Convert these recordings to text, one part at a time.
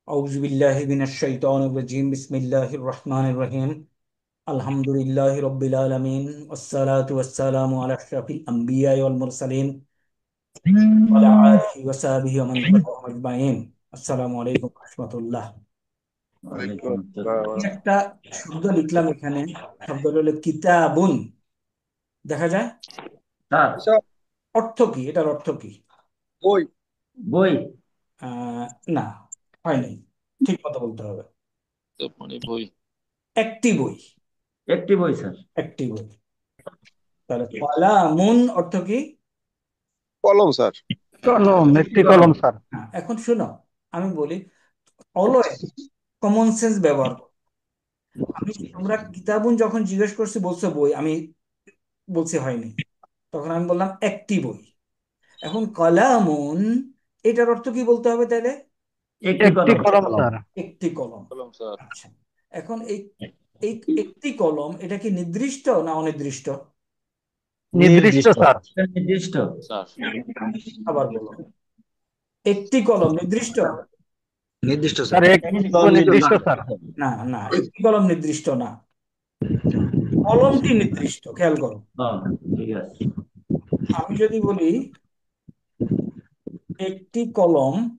أعوذ بالله من الشيطان الرجيم بسم الله الرحمن الرحيم الحمد لله رب العالمين والصلاة والسلام على أشرف الأنبياء والمرسلين وعلى آله وصحبه ومن تبعهم أجمعين السلام عليكم ورحمة الله। ওয়ালাইকুম ওয়ালাইকুম আসসালাম। আমি আসসালাম। একটা শব্দ লিখলাম এখানে, শব্দটা হলো কিতাবুন। দেখা যায় স্যার, স্যার, অর্থ কি, এটার অর্থ কি? বই। বই। আহ না, হয় নাই, ঠিক মতো বলতে হবে। মানে বই। একটি বই, একটি বই স্যার। একটি বই। তাহলে কলামুন অর্থ কি? কলম স্যার। কলম, একটি একটি কলম। কলম স্যার। হ্যাঁ, এখন শোনো, আমি বলি অলওয়েজ কমন সেন্স ব্যবহার করো। তোমরা কিতাবুন যখন জিজ্ঞেস করছি বলছো বই, আমি বলছি হয়নি, তখন আমি বললাম একটি বই। এখন কলামুন, এটার অর্থ কি বলতে হবে তাহলে? একটি একটি কলম। কলম স্যার। একটি কলম। কলম স্যার। আচ্ছা, এখন এই এই একটি কলম, এটা কি নির্দিষ্ট না অনির্দিষ্ট? নির্দিষ্ট স্যার। এটা নির্দিষ্ট। স্যার। আবার বলো, একটি কলম নির্দিষ্ট? নির্দিষ্ট স্যার স্যার। একটি নির্দিষ্ট স্যার। না না, একটি কলম নির্দিষ্ট না, কলমটি নির্দিষ্ট। খেয়াল করো, হ্যাঁ, ঠিক আছে আমি যদি বলি একটি কলম,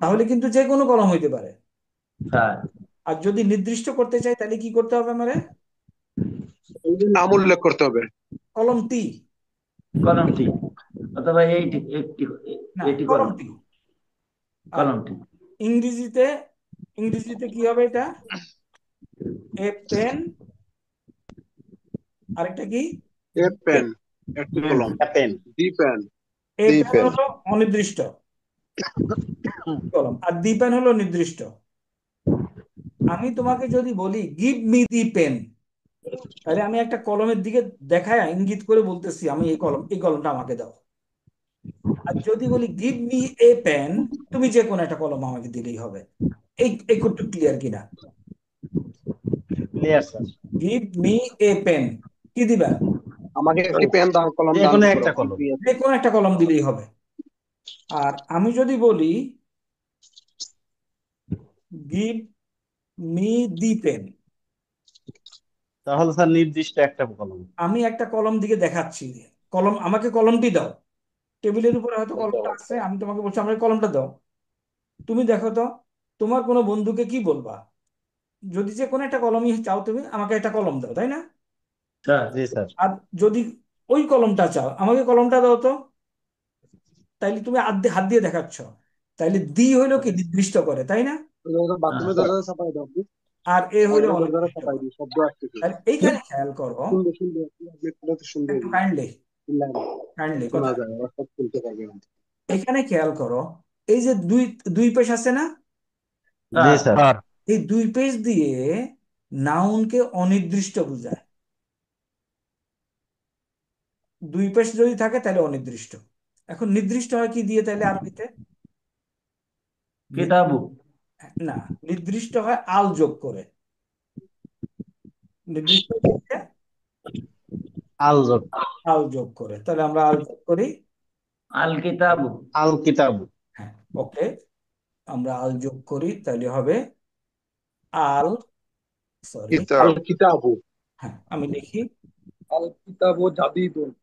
তাহলে কিন্তু যে কোনো কলম হইতে পারে। স্যার। আর যদি নির্দিষ্ট করতে চাই তাহলে কি করতে হবে আমারে? এর নাম উল্লেখ করতে হবে। কলমটি, কলমটি অথবা এইটি একটি না এটি কলম। কলমটি। আর কলমটি। ইংরেজিতে, ইংরেজিতে কি হবে এটা? এ পেন, আরেকটা কি? এ পেন, একটি পেন। কলম। The pen. A the pen pen. হলো অনির্দিষ্ট কলম, আর দি পেন হলো নির্দিষ্ট। আমি তোমাকে যদি বলি গিভ মি দি পেন, তাহলে আমি একটা কলমের দিকে দেখায় ইঙ্গিত করে বলতেছি আমি এই কলম, এই কলমটা আমাকে দাও। আর যদি বলি গিভ মি এ পেন, তুমি যে কোনো একটা কলম আমাকে দিলেই হবে। এই এই একটু ক্লিয়ার কিনা? Clear sir. Give me a pen, কি দিবা? আমাকে একটি পেন দান, কলম যে দান কোনো করো। একটা কলম। যে কোনো একটা কলম দিলেই হবে। আর আমি যদি বলি গিভ মি দি পেন, তাহলে স্যার নির্দিষ্ট একটা কলম। আমি একটা কলম দিকে দেখাচ্ছি, কলম, আমাকে কলমটি দাও। টেবিলের উপরে হয়তো কলমটা আছে, আমি তোমাকে বলছি আমাকে কলমটা দাও। তুমি দেখো তো, তোমার কোনো বন্ধুকে কি বলবা? যদি যে কোনো একটা কলমই চাও, তুমি আমাকে একটা কলম দাও, তাই না? স্যার। জি স্যার। আর যদি ওই কলমটা চাও, আমাকে কলমটা দাও তো, তাইলে তুমি হাত দিয়ে দেখাচ্ছ। তাইলে দি হইলো কি নির্দিষ্ট করে, তাই না? হ্যাঁ বাথরুমে স্যার। দরজা চাপাই দাও। আর এ আর হইলো দরজা অনির্দিষ্ট চাপাই করে। দিই, শব্দ আসতেছে। তাহলে এইখানে খেয়াল করো, সুন্দর সুন্দর, আপনি সুন্দর একটু কাইন্ডলি, চিল্লায় না। কাইন্ডলি শোনা কথা, যায়, আবার সব শুনতে পারবে না। এখানে খেয়াল করো, এই যে দুই, দুই পেশ আছে না? জি স্যার। স্যার। এই দুই পেশ দিয়ে নাউনকে অনির্দিষ্ট বোঝায়। দুই পেশ যদি থাকে তাহলে অনির্দিষ্ট। এখন নির্দিষ্ট হয় কি দিয়ে তাহলে আরবিতে? নি- কিতাবু। না, নির্দিষ্ট হয় আল যোগ করে। নির্দিষ্ট হয় কি দিয়ে? আল আল যোগ করে। তাহলে আমরা আল যোগ করি। আল কিতাবু। আল কিতাব। হ্যাঁ, ওকে, আমরা আল যোগ করি, তাহলে হবে আল, সরি, আল কিতাবু। হ্যাঁ আমি লিখি আল কিতাবু জাদিদুন।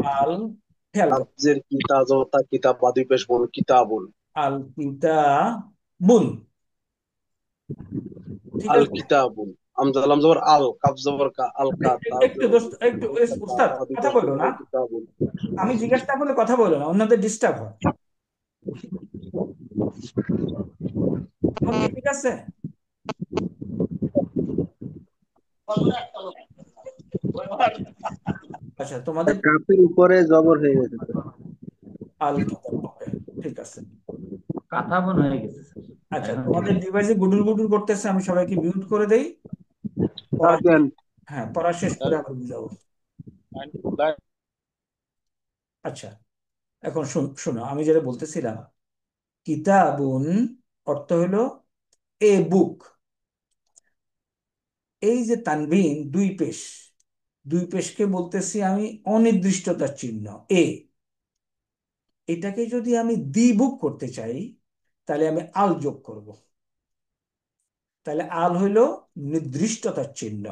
আল, খেয়াল করো, লাফজের কিতাব তা কিতাব বাদি পেশ বল কিতাবুন। আল কিতাবুন, ঠিক আল আছে? কিতাবুন। আমজালাম জবর আল, কাফ জবর কা, আল কা, তা একটু জবর দোস্ত, একটু তা, উস্তাদ বাদি কথা পেশ বললো বল না, কিতাবুন। আমি জিজ্ঞাসা না করলে কথা বললো না, অন্যদের ডিস্টার্ব হয়। এখন কি ঠিক আছে? আচ্ছা, তোমাদের কাফের উপরে জবর হয়ে গেছে। আল কিতাব, ওকে, ঠিক আছে। কাঁথা বন হয়ে গেছে স্যার। আচ্ছা, এখন ঠিক তোমাদের আছে। ডিভাইসে গুডুর গুডুর করতেছে, আমি সবাইকে মিউট করে দেই। পড়া, দেন। হ্যাঁ পড়া শেষ করে আবার বুঝাবো। আচ্ছা, এখন শোনো, আমি যেটা বলতেছিলাম, কিতাবুন অর্থ হলো এ বুক। এই যে তানবিন, দুই পেশ, দুই পেশকে বলতেছি আমি অনির্দিষ্টতার চিহ্ন এ। এটাকে যদি আমি দি বুক করতে চাই, তাহলে আমি আল যোগ করব। তাহলে আল হইল নির্দিষ্টতার চিহ্ন।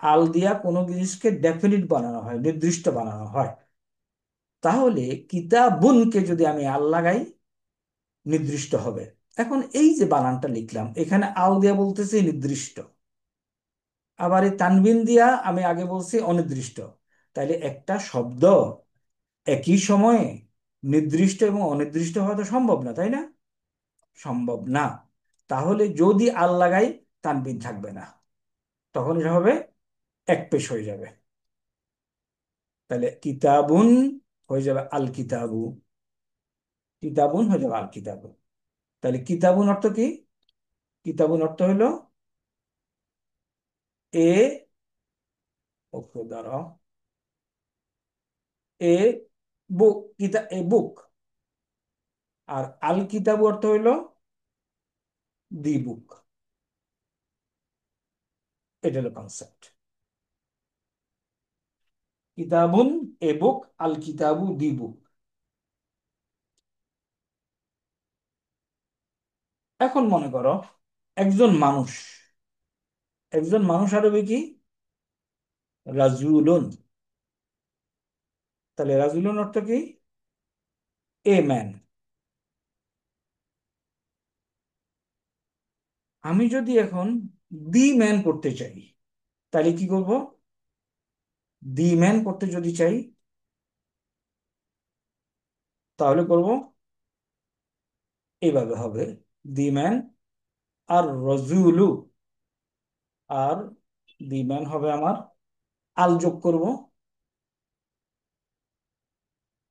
আল দিয়া কোনো জিনিসকে ডেফিনিট বানানো হয়, নির্দিষ্ট বানানো হয়। তাহলে কিতাবুনকে যদি আমি আল লাগাই, নির্দিষ্ট হবে। এখন এই যে বানানটা লিখলাম, এখানে আল দিয়া বলতেছি নির্দিষ্ট, আবার এই তানবিন দিয়া আমি আগে বলছি অনির্দিষ্ট। তাইলে একটা শব্দ একই সময়ে নির্দিষ্ট এবং অনির্দিষ্ট হওয়া তো সম্ভব না, তাই না? সম্ভব না। তাহলে যদি আল লাগাই, তানবিন থাকবে না, তখন এটা হবে এক পেশ হয়ে যাবে। তাহলে কিতাবুন হয়ে যাবে আল কিতাবু, কিতাবুন হয়ে যাবে আল কিতাবু। তাহলে কিতাবুন অর্থ কি? কিতাবুন অর্থ হলো এ, ওকে দাঁড়াও, এ বুক, এ বুক। আর আল কিতাবু অর্থ হইলো দি বুক। এটা হলো কনসেপ্ট। কিতাবুন এ বুক, আল কিতাবু দি বুক। এখন মনে করো একজন মানুষ, একজন মানুষ আরবি কি? রাজুলুন। তাহলে রাজুলুন অর্থ কি? A man. আমি যদি এখন দি ম্যান করতে চাই, তাহলে কি করব? দি ম্যান করতে যদি চাই, তাহলে করব এইভাবে হবে, the man R রজুলু। R the man হবে আমার আল যোগ করব,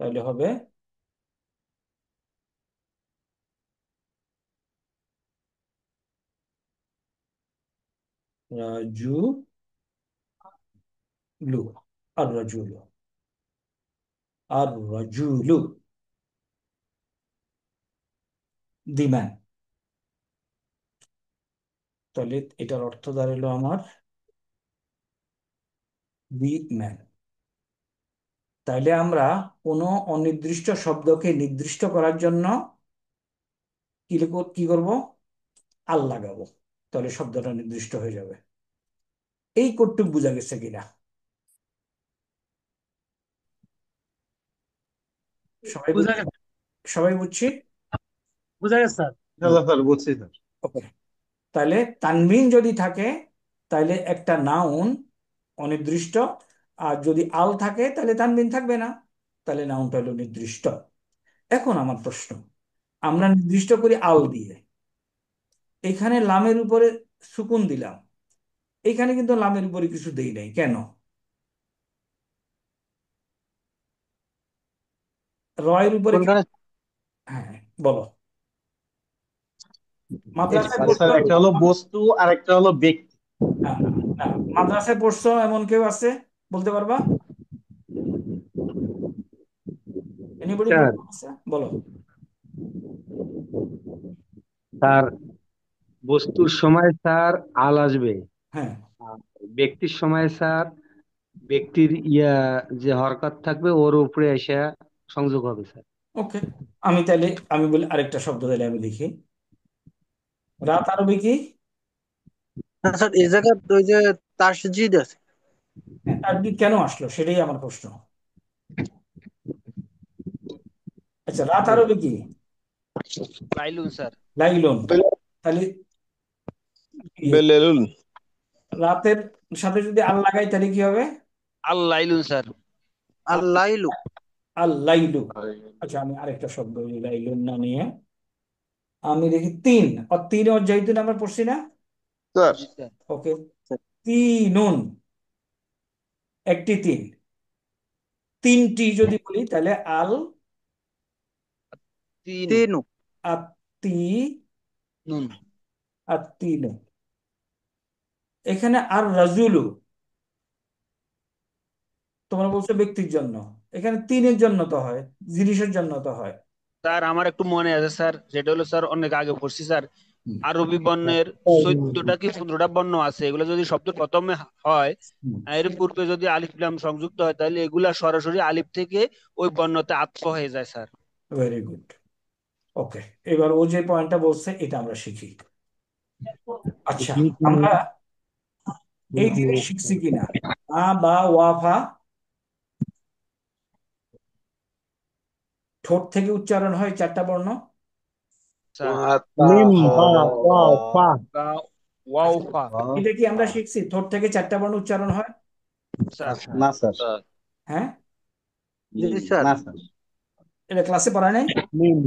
তাহলে হবে রাজুলু। আর রাজুলু, আর রাজুলু, দি ম্যান। তাহলে এটার অর্থ দাঁড়ালো আমার দি ম্যান। তাইলে আমরা কোনো অনির্দিষ্ট শব্দকে নির্দিষ্ট করার জন্য কি করব? আল লাগাবো, তাহলে শব্দটা নির্দিষ্ট হয়ে যাবে। এই কটটুক বোঝা গেছে কিনা? সবাই বুঝা বুঝছি? গেছে, সবাই বুঝছি? বুঝা গেছে স্যার। হ্যাঁ স্যার, বুঝছি স্যার। ওকে। তাহলে তানবিন যদি থাকে, তাহলে একটা নাউন অনির্দিষ্ট। আর যদি আল থাকে তাহলে তানবিন থাকবে না, তাহলে নাউনটা হলো নির্দিষ্ট। এখন আমার প্রশ্ন, আমরা নির্দিষ্ট করি আল দিয়ে, এখানে লামের উপরে সুকুন দিলাম, এখানে কিন্তু লামের উপরে কিছু দেই নাই কেন? রয়ের উপরে কোনখানে? হ্যাঁ, বলো। এটা মাদ্রাসায় স্যার, পড়ছো? একটা হলো বস্তু আর একটা হলো ব্যক্তি। না না না, মাদ্রাসায় পড়ছো এমন কেউ আছে? বলতে পারবা? এনিবডি স্যার আছে? বলো। স্যার বস্তুর সময় স্যার আল আসবে, হ্যাঁ, আর ব্যক্তির সময় স্যার ব্যক্তির যে হরকত থাকবে ওর উপরে এসে সংযোগ হবে স্যার। ওকে। তাহলে আমি বলি আরেকটা শব্দ, তাহলে আমি লিখি রাত আরবি কি? না স্যার, এই জায়গায় ওই যে তাসজিদ আছে। হ্যাঁ, আরবি কেন আসলো সেটাই আমার প্রশ্ন। আচ্ছা, রাত আরবি কি? লাইলুন স্যার। লাইলুন। তাহলে কি, বেলেলুন। রাতের সাথে যদি আল লাগাই তাহলে কি হবে? আল লাইলুন স্যার। আল্লাইলু। আল লাইলু। আচ্ছা, আমি আরেকটা শব্দ বলি লাইলুন না নিয়ে, আমি দেখি তিন। আর তিন ওর জাইতুন আমরা পড়ছি না? স্যার। জি স্যার। ওকে। তিনুন, একটি তিন। তিনটি যদি বলি তাহলে আল তিনু। তিনু। আত্তি, নুন। আত্তিনু। এখানে আর রাজুলু তোমরা বলছো ব্যক্তির জন্য, এখানে তিনের জন্য তো হয়, জিনিসের জন্য তো হয়। স্যার আমার একটু মনে আছে স্যার, যেটা হলো স্যার অনেক আগে পড়ছি স্যার। হুম, আরবি বর্ণের 14টা কি 15টা বর্ণ আছে, এগুলো যদি শব্দ প্রথমে হয়, হুম। এর পূর্বে যদি আলিফ লাম সংযুক্ত হয়, তাহলে এগুলা সরাসরি আলিফ থেকে ওই বর্ণতে আত্ম হয়ে যায় স্যার। Very good. ওকে, এবার ও যে পয়েন্টটা বলছে এটা আমরা শিখি। আচ্ছা, গিভ মি আমরা এই গিভ মি জিনিস শিখছি কিনা, মা বা ওয়াফা ঠোঁট থেকে উচ্চারণ হয় চারটা বর্ণ। স্যার মাতা মিম হ বা ওয়া ফা বা ওয়াও আচ্ছা, ফা এটা কি আমরা শিখছি ঠোঁট থেকে চারটা বর্ণ উচ্চারণ হয়? স্যার না স্যার। হ্যাঁ, জি স্যার। না স্যার। এটা ক্লাসে পড়ায় নাই? মিম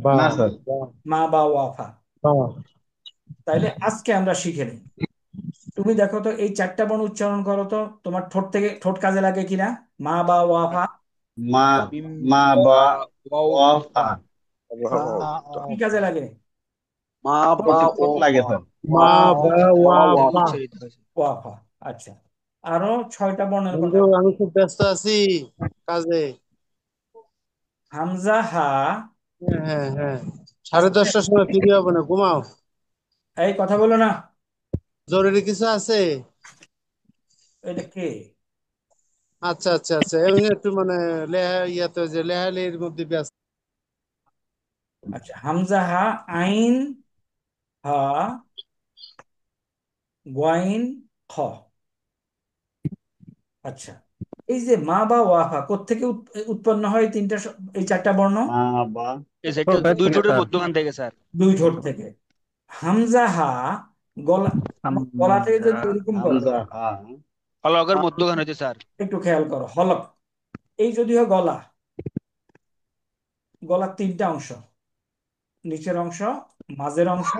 বা না স্যার। ওয়া মা বা ওয়াফা। ফা তাইলে আজকে আমরা শিখে নিই। তুমি দেখো তো এই চারটা বর্ণ উচ্চারণ করো তো, তোমার ঠোঁট থেকে ঠোঁট কাজে লাগে কিনা। মা বা ওয়াফা মা মিম মা বা বা ওয়াও ওয়া ফা ফা কি কাজে লাগে? মা বা ঠোঁটে ঠোঁট ও লাগে ফা স্যার। মা বা ওয়া ঠোঁট থেকে ফা। উচ্চারিত হয়েছে। ওয়াফা। আচ্ছা, আরো 6টা বর্ণের কথা। বন্ধু আমি খুব ব্যস্ত আছি কাজে। হামজা হা। হ্যাঁ হ্যাঁ হ্যাঁ, আস্তে, 10:30টার সময় ফ্রি হবো না, ঘুমাও। এই কথা বলো না। জরুরি কিছু আছে? এটা কে? আচ্ছা আচ্ছা আচ্ছা, এমনি একটু মানে লেহা ইয়াতে যে লেহালির মধ্যে ব্যস্ত। আচ্ছা, হামজা হা, আইন হা, গোয়াইন খ। আচ্ছা, এই যে মা বা ওয়াফা কোত্থেকে উৎপন্ন হয় তিনটা এই চারটা বর্ণ? মা বা এই সেটটা দুই ঠোঁটের মধ্যখান থেকে স্যার। দুই ঠোঁট থেকে। হামজা হা, গলা, গলা থেকে যদি এরকম করো, হামজা হা হলকের মধ্যখান হইতে স্যার। একটু খেয়াল করো, হলক, এই যদি হয় গলা, গলার তিনটা অংশ, নিচের অংশ, মাঝের অংশ,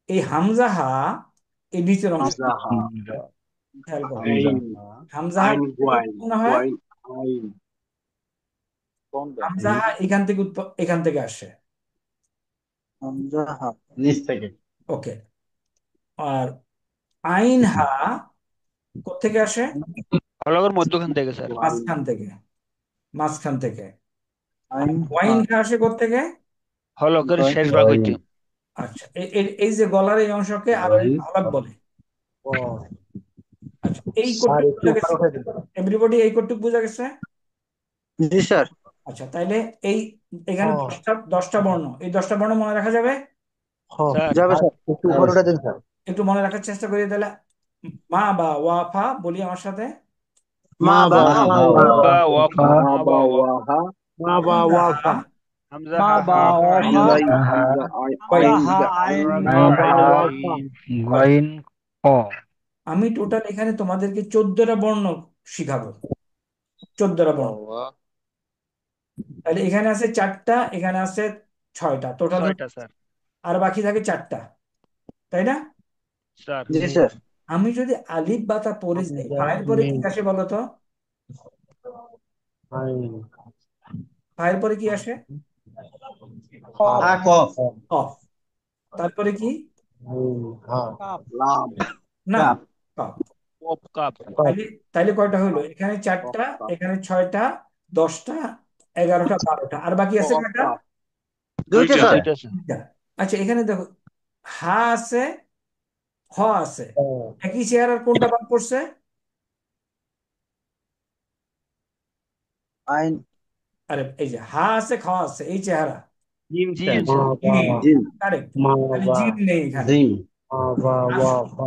এই হামজা হা, এই নিচের অংশ। হামজা হা খেয়াল করো, হামজা আইন হা হামজা হা আইন কোথা থেকে গোয়াইন উৎপন্ন হয়? গোয়াইন আইন কোনটা? হামজা হা এখান থেকে এখান থেকে আসে। হামজা হা নিচ থেকে। ওকে, আর আইন হা কোত্থেকে আসে? হলকের মধ্যখান থেকে স্যার। গোয়াইন মাঝখান থেকে, মাঝখান থেকে। আর আইন হা ওয়াইন হা আসে কোত্থেকে? হলকের গোয়াইন শেষ ভাগ ওয়াইন হইতে। আচ্ছা, এই যে গলার এই অংশকে আরবি ওয়াইন হলক বলে। ও আচ্ছা, এই স্যার কোটটুকু একটু বুঝা উপরে গেছে? উঠে দিন। এভরিবডি এই কোটটুকু বুঝা গেছে? জি স্যার। আচ্ছা, তাইলে এই এখানে ও 10টা বর্ণ, এই 10টা বর্ণ মনে রাখা যাবে? ও স্যার যাবে স্যার স্যার। একটু উপরে উঠে দিন স্যার। একটু মনে রাখার চেষ্টা করি তাহলে। মা বা ওয়াফা বলি আমার সাথে। মা মা বা বা মা বা ওয়া মা বা ওয়া ওয়াফা মা মা বা বা ওয়াফা ওয়াহা মা বা হামজা ওয়া হা, ফা। হামজা মা হা বা হা হা ওয়া আইন ফা। হামজা হামজা কয়িন। আইন আইন মা বা ওয়া ফা। কয়িন। আমি টোটাল এখানে তোমাদেরকে 14টা বর্ণ শিখাবো, 14টা বর্ণ। তাহলে এখানে আছে 4টা, এখানে আছে 6টা, টোটাল 6টা স্যার। আর বাকি থাকে 4টা, তাই না? স্যার জি স্যার। আমি যদি আলিফ বাতা পড়ে যাই, হামজা ফায়ের পরে কি মিম আসে বলো তো? আইন ফায়ের পরে কি আসে? হা হা কফ কফ। তারপরে কি? আইন হা লাম না, কাপ কফ। কপ কাপ কফ। তাইলে তাইলে কয়টা হইলো? এখানে 4টা, কফ কাপ এখানে 6টা, 10টা, 11টা, 12টা, আর বাকি আছে কফ কয়টা? কাপ দুইটা দুইটা স্যার। দুইটা স্যার। তিনটা। আচ্ছা, এখানে দেখো, হা আছে, হ আছে, ও একই চেহারার কোনটা বাদ পড়ছে? আইন আরে এই যে হা আছে, খ আছে, এই চেহারা। Gym sir. জিম মা স্যার। বা জিন কারেক্ট। মা তাহলে বা জিম নেই এখানে। জিম মা বা আর ওয়া ফা।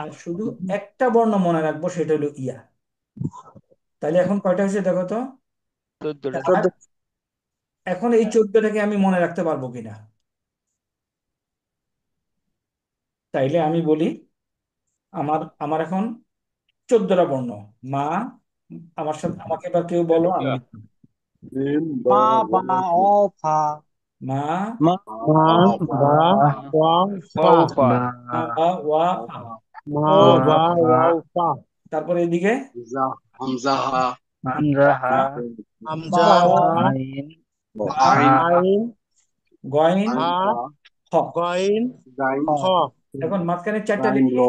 আর শুধু একটা বর্ণ মনে রাখবো, সেটা হলো ইয়া। তাহলে এখন কয়টা হয়েছে দেখো তো? 14টা স্যার। 4। এখন এই 14টাকে আমি মনে রাখতে পারবো কিনা? তাইলে আমি বলি, আমার আমার এখন 14টা বর্ণ। মা, আমার সাথে আমাকে এবার কেউ বলো, আমি ইয়া লিখি। জিম বা মা বা ওয়াহা ও ফা। মা, মা মা বা বা ওয়াহা ওয়া ফা। ওয়াফা মা বা ওয়া ফা। মা বা ওয়া ফা। তারপরে এদিকে হামজা হামজা হা হামজা হা, হামজা বা, হা বা, আইন আইন গয়েন হা আইন বা খ। গাইন গাইন খ। এখন মাঝখানে 4টা গাইন দেখি। র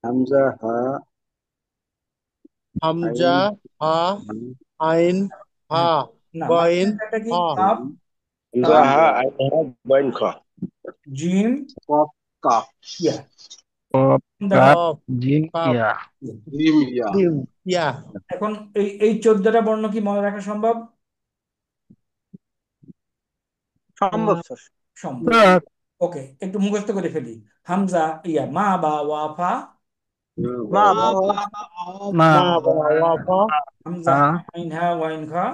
হামজা হা আইন হামজা হা আইন হা না, গাইন মাঝখানে 4টা কি? হা কাপ, হামজা কাপ, হা আইন হা গাইন খ জিম, কফ কাপ ইয়া। দেখো, কফ কাপ জিম ইয়া জিম ইয়া। এখন এই 14টা বর্ণ কি মনে রাখা সম্ভব? সম্ভব স্যার। সম্ভব। ওকে, একটু মুখস্থ করে ফেলি। হামজা মা বা ওয়াফা, মা মা মা বা ওয়াফা হামজা আইন হা ওয়াইন খা,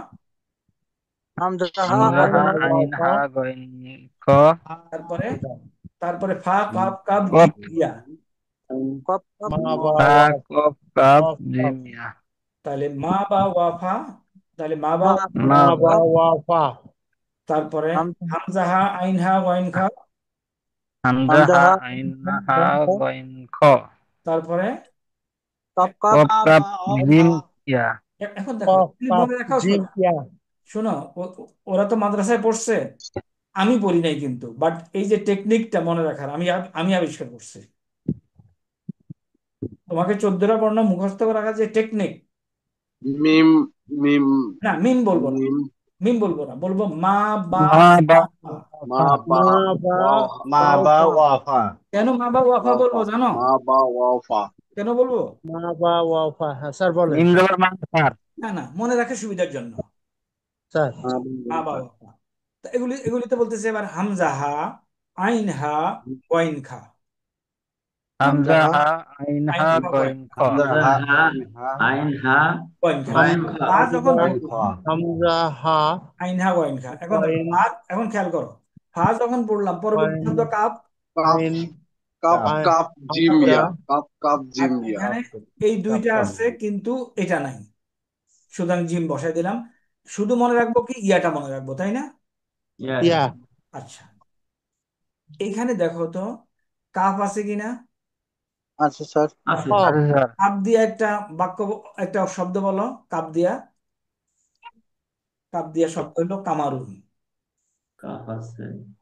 হামজা হামজা মা আইন ওয়াফা হা গইন খ তারপরে তারপরে ফা কাফ কাফ কফ জিম ইয়া। কপ কপ মা বা ফা ওয়াফা কফ কাফ কফ জিম কফ ইয়া। তাহলে মা বা ওয়াফা, তাহলে মা বা মা মা মা বা বা ওয়াফা তারপরে হামজা হামজা হা আইন হা ওয়াইন খা, হামজা হামজা হা হা আইন হা গইন খ তারপরে কপ কপ কফ কাফ জিম ইয়া। এখন দেখো কফ তুমি কাফ মনে রাখাও জিম শোনা, ইয়া। শোনো ওরা তো মাদ্রাসায় পড়ছে, আমি পড়ি নাই কিন্তু, বাট এই যে টেকনিকটা মনে রাখার আমি আমি আবিষ্কার করছি। তোমাকে 14টা বর্ণ মুখস্থ করে রাখার যে টেকনিক, মিম মিম না মিম বলবো না, মিম মিম বলবো না, বলবো মা বা মা বা ওয়াফা। মা বা মা বা মা বা ওয়াফা ওয়াফা। কেন মা বা ওয়াফা বলবো ওয়াফা জানো? মা বা ওয়াফা কেন বলবো? মা বা ওয়াফা। হ্যাঁ স্যার বলেন মিম জবর মা স্যার। না না, মনে রাখার সুবিধার জন্য স্যার। মা মা বা বা ওয়াফা। তো এগুলিতে বলতেছে এবার হামজা হা আইন হা ওয়াইন খা, হামজা হামজা হা আইন আইন হা খা গইন ওয়াইন খ। খা, হামজা হা আইন হা ওয়াইন খা। ওয়াফা ফা যখন গইন খ। পড়লাম হামজা হা আইন হা ওয়াইন খা, এখন দেখো আইন এখন খেয়াল করো, ফা যখন পড়লাম পরবর্তী আইন শব্দ কাপ, কাপ আইন কাপ কাপ আইন কাপ জিম হামজা ইয়া কাপ কাপ আর জিম ইয়া এখানে কাপ এই কাপ দুইটা কাপ আছে কিন্তু এটা নাই, সুতরাং জিম বসাই দিলাম। শুধু মনে রাখবো কি ইয়াটা মনে রাখবো, তাই না? ইয়া। আচ্ছা, এইখানে দেখো তো কাপ আছে কিনা। আচ্ছা স্যার। কফ আচ্ছা স্যার। কাপ দিয়ে একটা বাক্য, একটা শব্দ বলো কাপ দিয়া। কাপ দিয়া শব্দ হলো কামারুন।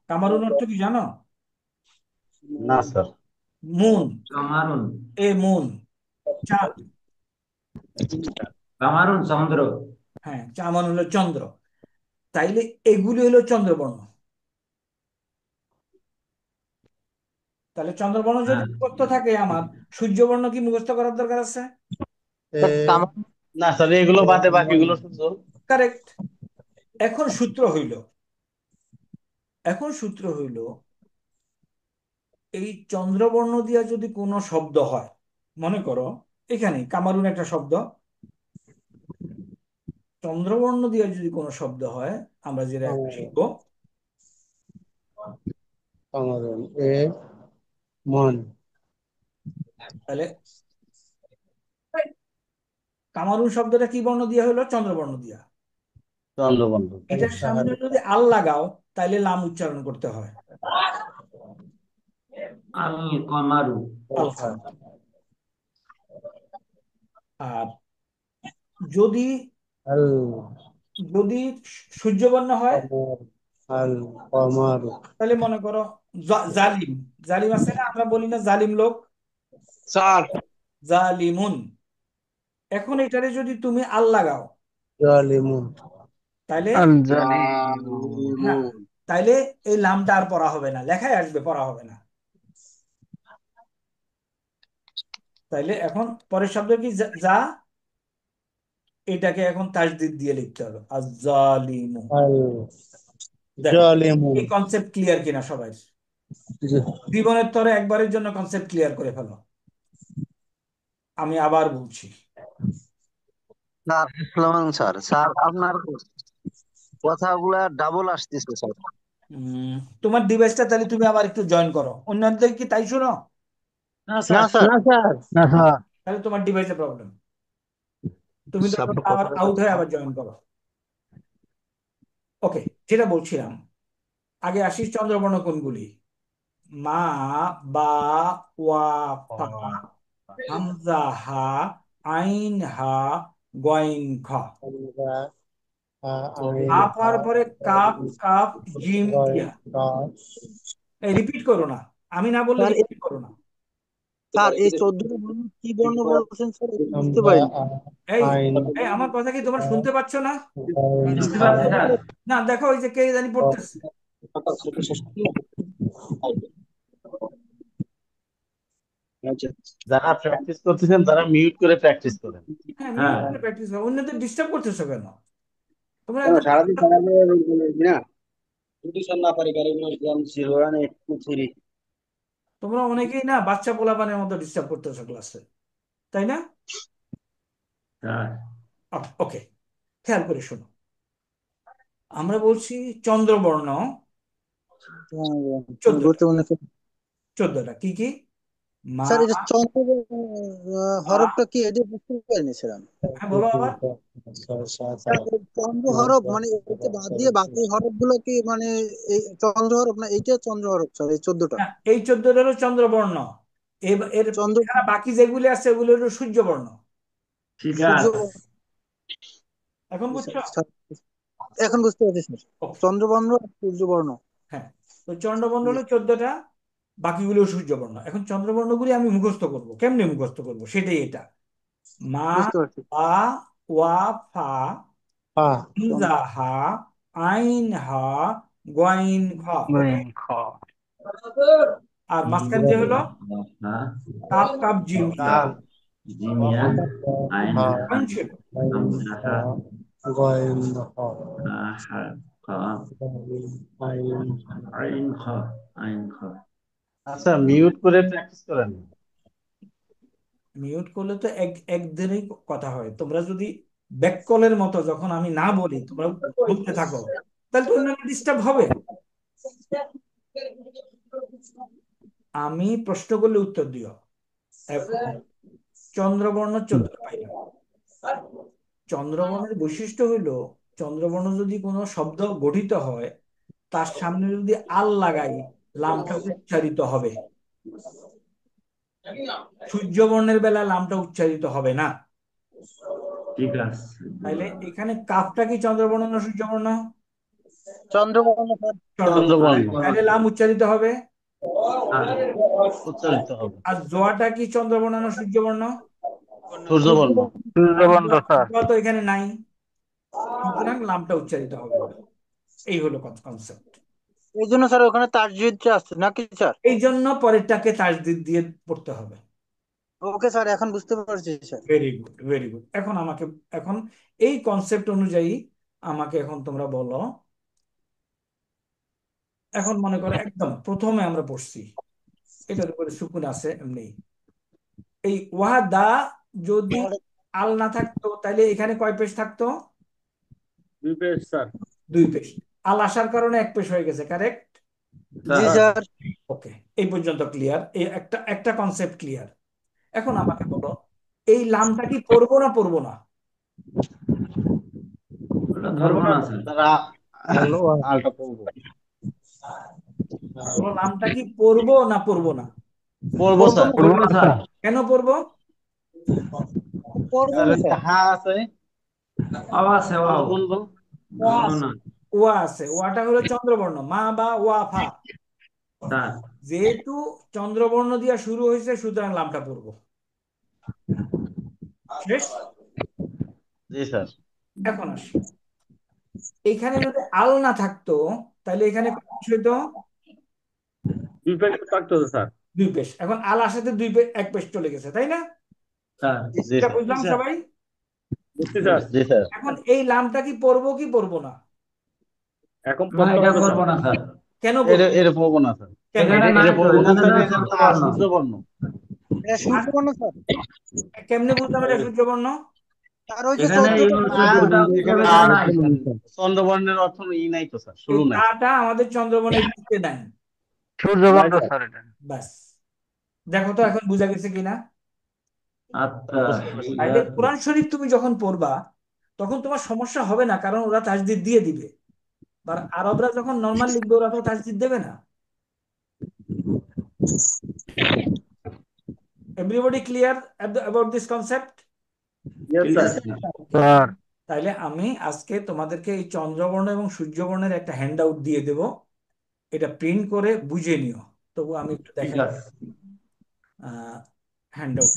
কামারুন অর্থ কি জানো? না স্যার। মুন, এ মুন, চাঁদ। হ্যাঁ, চাঁদ হলো চন্দ্র। তাইলে এগুলি হলো চন্দ্রবর্ণ। তাহলে চন্দ্রবর্ণ যদি মুখস্থ থাকে আমার, সূর্যবর্ণ কি মুখস্থ করার দরকার আছে? এ স্যার কাম না স্যার, এগুলো বাদে বাকিগুলো শুধু। কারেক্ট। এখন সূত্র হইল, এখন সূত্র হইল এই চন্দ্রবর্ণ দিয়া যদি কোনো শব্দ হয়, মনে করো এখানে কামারুন একটা শব্দ, চন্দ্রবর্ণ দিয়ে যদি কোনো শব্দ হয় আমরা যেটা এখন শিখবো, কামারুন এ মন তাহলে কামারুন শব্দটা কি বর্ণ দিয়া হলো? চন্দ্রবর্ণ দিয়া। চন্দ্রবন্ধু। এটার সামনে যদি আল লাগাও তাইলে লাম উচ্চারণ করতে হয়, আল কামারু। আর যদি আল যদি সূর্যবর্ণ হয় কমর আল কমার তাহলে মনে করো জালিম, জালিম আছে না, আমরা বলি না জালিম লোক, স্যার জালিমুন। এখন এটারে যদি তুমি আল লাগাও জালিমুন তাইলে, আল জালিমুন। হ্যাঁ, জালিমুন তাইলে এই লামটা আর পড়া হবে না, লেখায় আসবে, পড়া হবে না। তাইলে এখন পরের শব্দ কি? যা, এটাকে এখন তাসদিদ দিয়ে লিখতে হবে, আজ-জালিমু। আল দেখো জালিমুন। এই কনসেপ্ট ক্লিয়ার কিনা সবাই? জীবনের তরে একবারের জন্য কনসেপ্ট ক্লিয়ার করে ফেলো। আমি আবার বলছি, স্যার আসসালামু আলাইকুম স্যার। স্যার আপনার কথাগুলা ডাবল আসতেছে স্যার। উম, তোমার ডিভাইসটা তাহলে তুমি আবার একটু জয়েন করো, অন্যদের কি তাই শোনো? না না স্যার স্যার। না স্যার। না স্যার। তাহলে তোমার ডিভাইসে প্রবলেম, তুমি তো স্যার এখন আবার কথাটা আউট হয়ে আবার জয়েন করো। ওকে, যেটা বলছিলাম, আগে আসি চন্দ্রবর্ণ কোনগুলি? মা বা ওয়া ফা, হামজা হা আইন হা গইন খ। হামজা আইন হা হা পাওয়ার পরে কাপ কাপ জিম গইন ইয়া। কাফ এই রিপিট করো না, আমি না বললে স্যার রিপিট করো না। স্যার এই 14 বর্ণ কি বর্ণ বলছেন স্যার একটু বুঝতে হামজা পারিনি। এই আইন এই আমার কথা কি তোমরা শুনতে পাচ্ছ না? গইন না দেখো, ওই যে কে জানি কাফ। পড়তেছে। আচ্ছা যারা প্র্যাকটিস করতেছেন তারা মিউট করে প্র্যাকটিস করেন। হ্যাঁ, মিউট করে প্র্যাকটিস করো, অন্যদের ডিস্টার্ব করতেছো কেন? তোমরা কেন একদম সারাদিন থাকা যাবে না? তোমরা অনেকেই না বাচ্চা পোলাপানের মতো ডিস্টার্ব করতেছো ক্লাসে, তাই না? স্যার ওকে, খেয়াল করে শোনো। আমরা বলছি চন্দ্রবর্ণ হ্যাঁ, 14টা। গুরুত্বপূর্ণ। 14টা কি কি? মা, স্যার এটা চন্দ্র আ, হরফটা কি এটা বুঝতে পারিনি স্যার আমি। হ্যাঁ বলো আবার। স্যার, এই চন্দ্র হরফ মানে এটা বাদ দিয়ে বাকি হরফ গুলো কি মানে এই চন্দ্র হরফ না, এইটা চন্দ্র হরফ স্যার এই 14টা না, এই 14টা হলো চন্দ্রবর্ণ। এর চন্দ্র এছাড়া বাকি যেগুলি আছে ওগুলো হলো সূর্যবর্ণ। ঠিক সূর্য। আছে। এখন বুঝছো? স্যার, এখন বুঝতে পারছি স্যার, ওকে, চন্দ্রবর্ণ আর সূর্যবর্ণ। হ্যাঁ। তো চন্দ্রবর্ণ হলো 14টা, বাকিগুলো সূর্যবর্ণ। এখন চন্দ্রবর্ণগুলি আমি মুখস্থ করব, কেমনে মুখস্থ করব সেটাই এটা। মা, বুঝতে পারছি। বা, ওয়া, ফা, হ্যাঁ হামজা, হা, আইন, হা, গয়েন, খ। ওকে, আর মাঝখান দিয়ে হলো হ্যাঁ কাপ, কাপ, জিম, ইয়া। কাল জিমিয়া আইন হ্যাঁ কেমন ছিল? আমজাহা গয়েন হা খ আইন খ আইন খ। আচ্ছা মিউট করে প্র্যাকটিস করেন। মিউট করলে তো একদিনেই কথা হয়। তোমরা যদি ব্যাককলের মতো যখন আমি না বলি তোমরা বলতে থাকো, তাহলে তো অন্যান্য ডিস্টার্ব হবে। আমি প্রশ্ন করলে উত্তর দিও। এখন চন্দ্রবর্ণ 14টা পাইলাম। চন্দ্রবর্ণের বৈশিষ্ট্য হইল, চন্দ্রবর্ণ যদি কোনো শব্দ গঠিত হয় তার সামনে যদি আল লাগাই, লামটা উচ্চারিত হবে। সূর্যবর্ণের বেলা লামটা উচ্চারিত হবে না। ঠিক আছে। তাইলে এখানে কাফটা কি চন্দ্রবর্ণ না সূর্যবর্ণ? চন্দ্রবর্ণ স্যার। চন্দ্রবর্ণ। চন্দ্রবর্ণ। তাহলে লাম উচ্চারিত হবে। হ্যাঁ উচ্চারিত হবে। আর জোয়াটা কি চন্দ্রবর্ণ না সূর্যবর্ণ? সূর্যবর্ণ। আর জোয়া তো এখানে নাই, সুতরাং লামটা উচ্চারিত হবে না। এই হলো কনসেপ্ট। এই জন্য স্যার ওখানে তাসজিদটা আছে নাকি স্যার? এই জন্য পরেরটাকে তাসদিদ দিয়ে পড়তে হবে। ওকে স্যার, এখন বুঝতে পারছি sir. Very good, very good. এখন এই কনসেপ্ট অনুযায়ী আমাকে এখন তোমরা বলো। এখন মনে করো একদম প্রথমে আমরা পড়ছি, এটার উপরে সুকুন আছে এমনি। এই ওয়াহাদা যদি আল না থাকতো তাহলে এখানে কয় পেশ থাকতো? 2 পেজ স্যার। 2 পেশ। আল আসার কারণে 1 পেশ হয়ে গেছে, কারেক্ট? জি স্যার। ওকে, এই পর্যন্ত ক্লিয়ার। এই একটা একটা কনসেপ্ট ক্লিয়ার। এখন আমাকে বলো, এই লামটা কি পড়বো না পড়বো না? ওটা ধরবো না স্যার। তারা আলটা পড়বো বলো, লামটা কি পড়বো না পড়বো না? পড়বো স্যার। ধরবো না স্যার। কেন পড়বো? পড়বো না স্যার। হ্যাঁ আছে আছে ওয়াও। বলবো ধরবো না ওয়া আছে, ওয়াটা হলো চন্দ্রবর্ণ, মা বা ওয়া ফা। স্যার। যেহেতু চন্দ্রবর্ণ দিয়া শুরু হয়েছে সুতরাং লামটা পড়বো। শেষ। জি স্যার। এখন আসি, এখানে যদি আল না থাকতো তাহলে এখানে কয় পেশ হইতো? 2 পেজ থাকতো স্যার। 2 পেশ। এখন আল আসাতে 1 পেশ চলে গেছে, তাই না? স্যার জি এটা স্যার। বুঝলাম সবাই। বুঝছি স্যার। জি স্যার। এখন এই লামটা কি পড়বো কি পড়বো না? এখন না এটা করবো না স্যার। কেন এটা পড়বো? এটা পড়বো না স্যার। কেন? এখানে নাই এটা তো, পড়বো না এখানে স্যার, না এটা তো সূর্যবর্ণ। সূর্যবর্ণ। এটা সূর্যবর্ণ স্যার। কেমনে বুঝলাম এটা সূর্যবর্ণ? আর ওই যে এখানে এই 14টা সূর্যটা এখানে উৎসবের নাই স্যার। চন্দ্রবর্ণের অর্থ নাই তো স্যার, এই শুরু নাই। তাটা আমাদের চন্দ্রবর্ণের লিস্টে নাই। নাই স্যার। ব্যাস, দেখো তো এখন বুঝা গেছে কিনা। আচ্ছা ঠিক তাইলে আছে। কোরআন শরীফ তুমি যখন পড়বা তখন তোমার সমস্যা হবে না, কারণ ওরা তাজদিদ দিয়ে দিবে। আর আরবরা যখন নর্মাল লিখবে ওরা তো তাজদিদ দেবে না। Everybody clear about this concept? Yes G sir. Sir. তাইলে আমি আজকে তোমাদেরকে এই চন্দ্রবর্ণ এবং সূর্যবর্ণের একটা হ্যান্ড আউট দিয়ে দেব, এটা প্রিন্ট করে বুঝে নিও। তবু আমি একটু ঠিক দেখাই আছে। Hand out.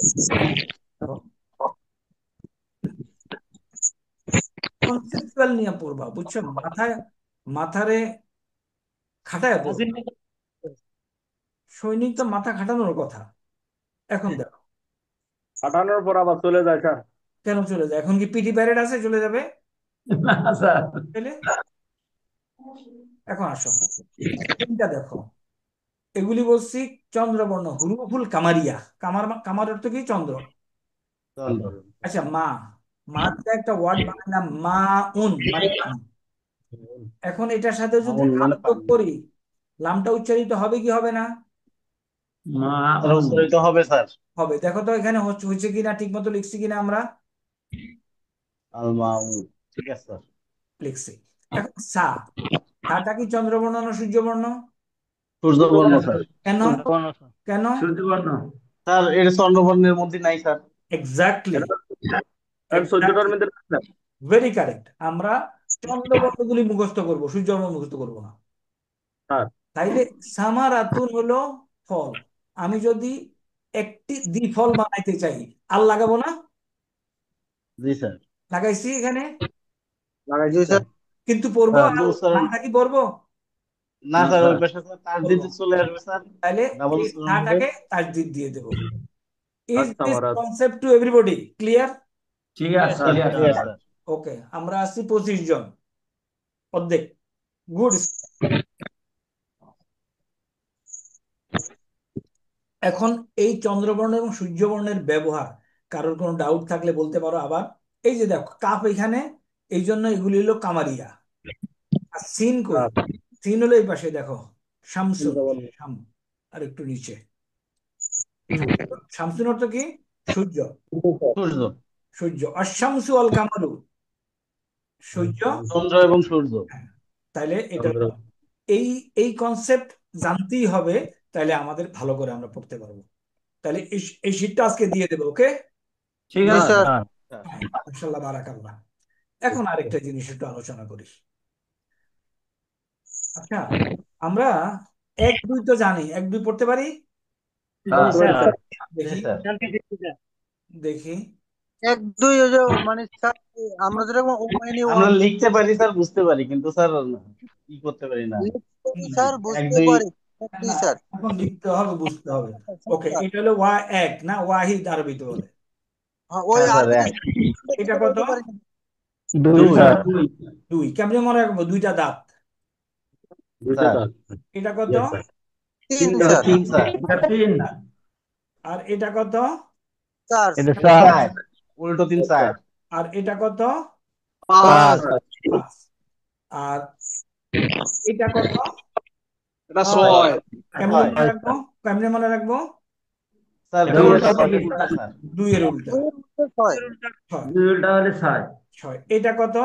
কনসেপচুয়াল নিয়ে পড়বা, বুঝছো? মাথারে খাটায় পড়বা। সৈনিক তো মাথা খাটানোর কথা। এখন দেখো, পাঠানোর পর আবার চলে যায় স্যার। কেন চলে যায়? এখন কি পিটি প্যারেড আছে চলে যাবে? না স্যার। তাহলে এখন আসো, তিনটা দেখো, এগুলি বলছি চন্দ্রবর্ণ, হুরুফুল কামারিয়া। কামার অর্থ কি? চন্দ্র। চন্দ্র। আচ্ছা, মা, মা দিয়ে একটা ওয়ার্ড বানালাম, মা উন মানে পানি। এখন এটার সাথে যদি মাউন লাম মানে যোগ পানি। করি, লামটা উচ্চারিত হবে কি হবে না? স্যার উচ্চারিত হবে স্যার। হবে। দেখো তো এখানে হচ্ছে কিনা, ঠিক মতো লিখছি কিনা আমরা? আল মাউন, ঠিক আছে স্যার। লিখছি। এখন সা, সাটা কি চন্দ্রবর্ণ না সূর্যবর্ণ? সূর্যবর্ণ স্যার। কেন? কেন? সূর্যবর্ণ। স্যার এর চন্দ্রবর্ণের মধ্যে নাই স্যার। এক্স্যাক্টলি, কারণ 14টার মধ্যে না। Very correct. আমরা চন্দ্রবর্ণগুলি মুখস্থ করব, সূর্যবর্ণ মুখস্থ করব না। হ্যাঁ। তাইলে সামারাতুন হলো ফল। আমি যদি একটি দ্বিফল বানাইতে চাই, আর লাগাবো না? জি স্যার। লাগাইছি এখানে, লাগাইছি জি স্যার। স্যার। কিন্তু পড়বো আর কিন্তু স্যার নামটা কি পড়বো? না স্যার, ওই পাশে স্যার তার পড়বো দিতে না। চলে আসবে স্যার। তাহলে ডাবল এই উচ্চারণ হবে। সাটাকে তাজদিদ দিয়ে দেবো। ইজ আচ্ছা দিস মহারাজ। Concept to everybody clear? ঠিক আছে, sir clear clear sir. Sir. Okay, আমরা আছি 25 জন, অর্ধেক। গুড। এখন এই চন্দ্রবর্ণ এবং সূর্যবর্ণের ব্যবহার, কারোর কোনো ডাউট থাকলে বলতে পারো আবার। এই যে দেখো কাপ এখানে, এই জন্য এগুলি হলো কামারিয়া। আর সিন কই? সিন হলো এই পাশে দেখো, শামসুন। শাম, আর একটু নিচে। শামসুন অর্থ কি? সূর্য। সূর্য। সূর্য। অশামসু আল কামারু, সূর্য। চন্দ্র এবং সূর্য। হ্যাঁ, তাইলে এটা এই এই কনসেপ্ট জানতেই হবে, তাইলে আমাদের ভালো করে আমরা পড়তে পারবো। তাহলে এই শীটটা আজকে দিয়ে দেবো, ওকে? ঠিক জি আছে স্যার। স্যার। মাশাআল্লাহ, বারাকাল্লাহ। এখন আরেকটা জিনিস একটু আলোচনা করি। আচ্ছা, আমরা 1 2 তো জানি, 1 2 পড়তে পারি? স্যার জি দেখি, স্যার। দেখি। 1 2 ওই যে মানে স্যার, আমরা যেরকম ওয়াইনে আমরা লিখতে পারি স্যার, বুঝতে পারি, কিন্তু স্যার কি করতে পারি না। স্যার এক বুঝতে দুই পারি। জি না, স্যার। এখন লিখতে হবে, বুঝতে হবে। ওকে, স্যার, এটা হলো এক না, ওয়াহিদ আরবিতে বলে। হ্যাঁ, ওই হ্যাঁ স্যার আরবিতে এক। এটা কত? বলতে পারি না। দুই স্যার। 2। কেমনে মনে রাখবো? 2টা দাঁত। স্যার এটা কত? 3 স্যার। তিন স্যার। এটা 3। আর এটা কত? 4 চার। উল্টো তিন চার। আর এটা কত? 5। 5। আর এটা কত? এটা 6 6। কেমনে হয় মনে রাখবো? কেমনে মনে রাখবো? স্যার, এটা 2 উল্টা স্যার, দিকে উল্টা স্যার। 2 এর উল্টা। 6 6। 2 উল্টা হলে 6। 6। এটা কত?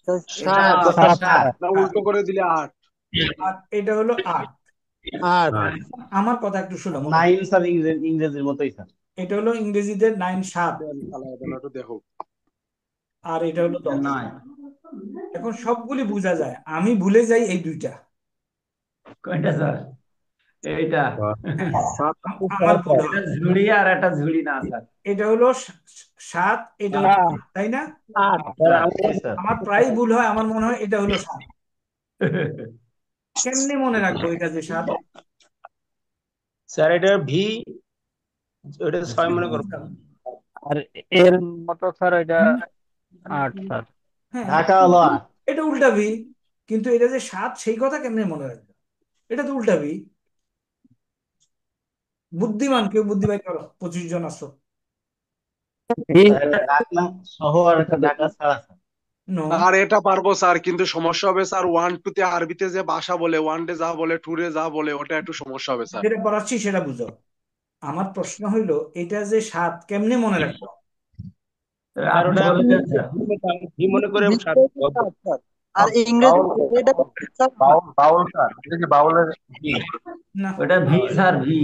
7 সাত। এটা উল্টো করে দিলে 8। আর এটা হলো 8। 8 আমার কথা একটু শোনো মনে। 9 স্যার, ইংরেজির মতোই স্যার। এটা হলো ইংরেজিতে 9 7। একটু দেখো। আর এটা হলো 10। 9। এখন সবগুলি বোঝা যায়, আমি ভুলে যাই এই 2টা। কয়টা স্যার? এইটা হ্যাঁ, আমার ভুল এটা হয়। ঝুড়ি আর এটা ঝুড়ি না স্যার। এটা হলো 7, এটা হলো 8, তাই না? জি স্যার। আমার প্রায় ভুল হয়, আমার মনে হয় এটা হলো 7। কেমনে মনে রাখবো এটা যে 7? স্যার এটা ভি, ওটা 6 মনে করো। আর এর মতো স্যার এটা 8 স্যার। হ্যাঁ, ঢাকা হলো 8। এটা উল্টা ভি, কিন্তু এটা যে 7 সেই কথা কেমনে মনে রাখবো? এটা তো উল্টা ভি। বুদ্ধিমান কেউ বুদ্ধি বাই করো, 25 জন আছো। স্যার এটা ঢাকা সহ আর একটা ঢাকা ছাড়া স্যার। নো, আর এটা পারবো স্যার, কিন্তু সমস্যা হবে স্যার 1 2 তে আরবিতে যে ভাষা বলে, 1 ডে যা বলে, 2 রে যা বলে, ওটা একটু সমস্যা হবে স্যার। যেটা পড়াচ্ছি সেটা বুঝো। আমার প্রশ্ন হইলো, এটা যে 7 কেমনে মনে রাখবো? আর আপনি ওটা বলে দেন স্যার। ভি মনে করে স্যার। আর ইংরেজি এটা স্যার বাউল স্যার, এটা কি বাউলের কি? না, ওটা ভি স্যার, ভি।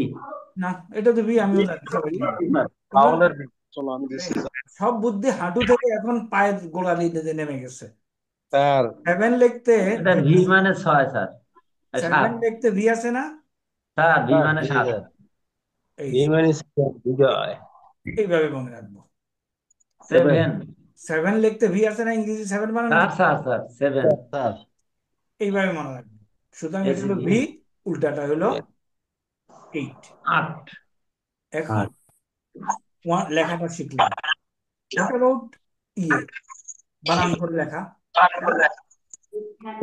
না, এটা তো ভি, আমিও জানি সবাই। তোমরা বাউলের চলো আমি দিচ্ছি স্যার। সব বুদ্ধি হাঁটু থেকে এখন পায়ের গোড়ালিতে নেমে গেছে। স্যার 7 লিখতে, এটা ভি মানে 6 স্যার। 7 7 লিখতে ভি আছে না? স্যার, ভি মানে জি 7। স্যার। এই ভি যে, মানে বিজয়। এইভাবে মনে রাখবো। 7 7 লিখতে ভি আছে না? ইংরেজি 7 বানানো স্যার, যায়। স্যার স্যার 7 স্যার এইভাবে মনে রাখবো। সুতরাং এটা হলো এসিজি ভি, উল্টাটা হলো 8। 8। এখন লেখাটা শিখলাম। হোয়াট অ্যাবাউট ইয়ে, বানান করে লেখা?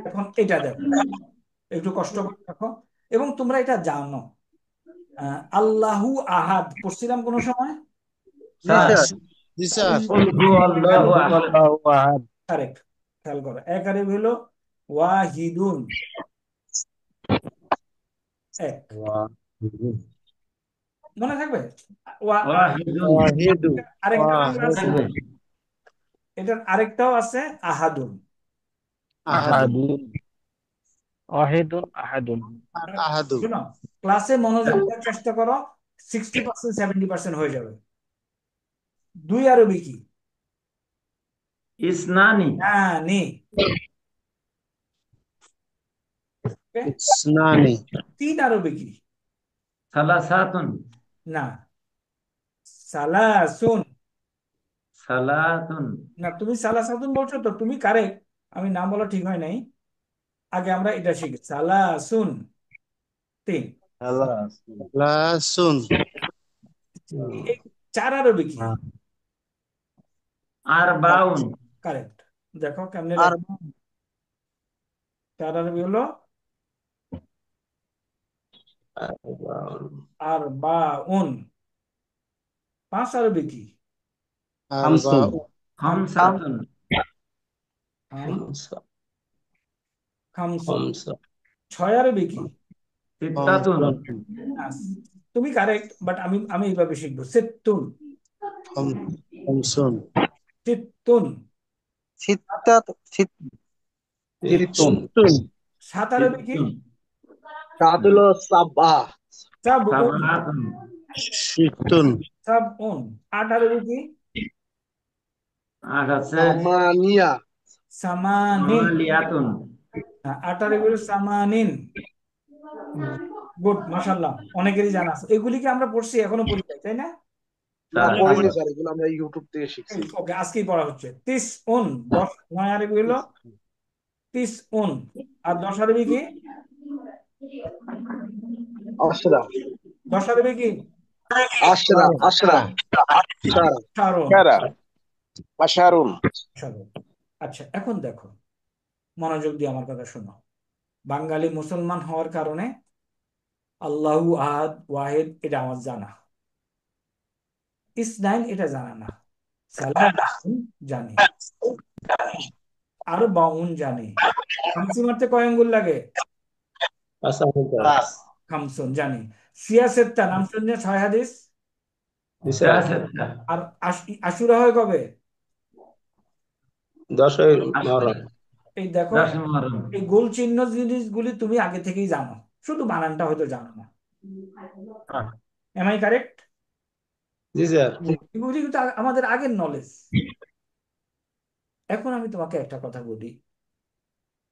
এখন এটা দেখো, একটু কষ্ট করে দেখো, এবং তোমরা এটা জানো। আল্লাহু আহাদ পড়ছিলাম কোনো সময়? জি স্যার স্যার। জি স্যার। কুল হু আল্লাহু আহাদ। আল্লাহু আহাদ। কারেক্ট। খেয়াল করো, এক আরবি হলো ওয়াহিদুন, এক। মনে থাকবে? ওয়াহিদুন ওয়াহিদু। আরেকটা আছে, ওয়াহিদু। থাকবে। এটার আরেকটাও আছে আহাদুন। আহাদু। আহাদুন। ওয়াহিদুন আহাদুন। আহাদু। শোনো, ক্লাসে মনোযোগ দেওয়ার চেষ্টা করো, 60% 70% হয়ে যাবে। দুই আরবি কি? ইসনানি হ্যাঁ, নি। Okay? ইসনানি। তিন আরবি কি? সালাসাতুন না, সালাসুন। সালাতুন না, তুমি সালাসাতুন বলছো তো, তুমি কারেক্ট, আমি নাম বলা ঠিক হয় নাই। আগে আমরা এটা শিখি, সালাসুন, তিন। লাসুন। এই চার আরবি কি? আরবাউন কারেক্ট। দেখো কেমনে আর লেখো। চার আরবি হলো আর বা উন। পাঁচ আরবি কি? খামসুন। খামসাতুন হাম খামসুন। ছয় আরবি কি? সিত্তাতুন আস। তুমি কারেক্ট, বাট আমি আমি এইভাবে শিখবো, সিত্তুন। খামসুন। সিত্তুন। সিত্তা সিত্তুন। সাত আরবি কি? সিত্তুন সাত হলো সাব্বা। সাবউন। সাবাতুন সিত্তুন। সাবউন। আট আরবি কি? আর আছে সামানিয়া। সামানিন। মালিয়াতুন আট আরবি হলো সামানিন। গুড, মাশাআল্লাহ, অনেকেরই জানা আছে। এগুলিকে আমরা পড়ছি এখনো পরীক্ষায়, তাই না? না, স্যার পড়িনি স্যার, এগুলো আমরা ইউটিউব থেকে শিখছি। ওকে, আজকেই পড়া হচ্ছে। তিস উন, 10। নয় আরবি হলো তিস উন। আর 10 আরবি কি? আশরা। 10 আরবি কি? আশরা। আশরা। আশরা। শারুন। আশারুন। শারুন। আচ্ছা, এখন দেখো, মনোযোগ দিয়ে আমার কথা শোনো। বাঙালি মুসলমান হওয়ার কারণে আল্লাহু আহাদ ওয়াহিদ এটা আমার জানা, ইসনাইন এটা জানা না, সালাতুন জানি, আর বাউন জানি। খামসি মারতে কয় আঙ্গুল লাগে? খামসুন জানি। সিয়াসেত্তা নাম শুনছে, 6 হাদিস। সিয়াসাতটা আর আশুরা হয় কবে? 10ই আসলে এই দেখো, 10 মুহররম এই গোল চিহ্ন জিনিসগুলি তুমি আগে থেকেই জানো, শুধু বানানটা হয়তো জানো না। Am I correct? জি স্যার। এগুলি কিন্তু আমাদের আগের নলেজ। এখন আমি তোমাকে একটা কথা বলি,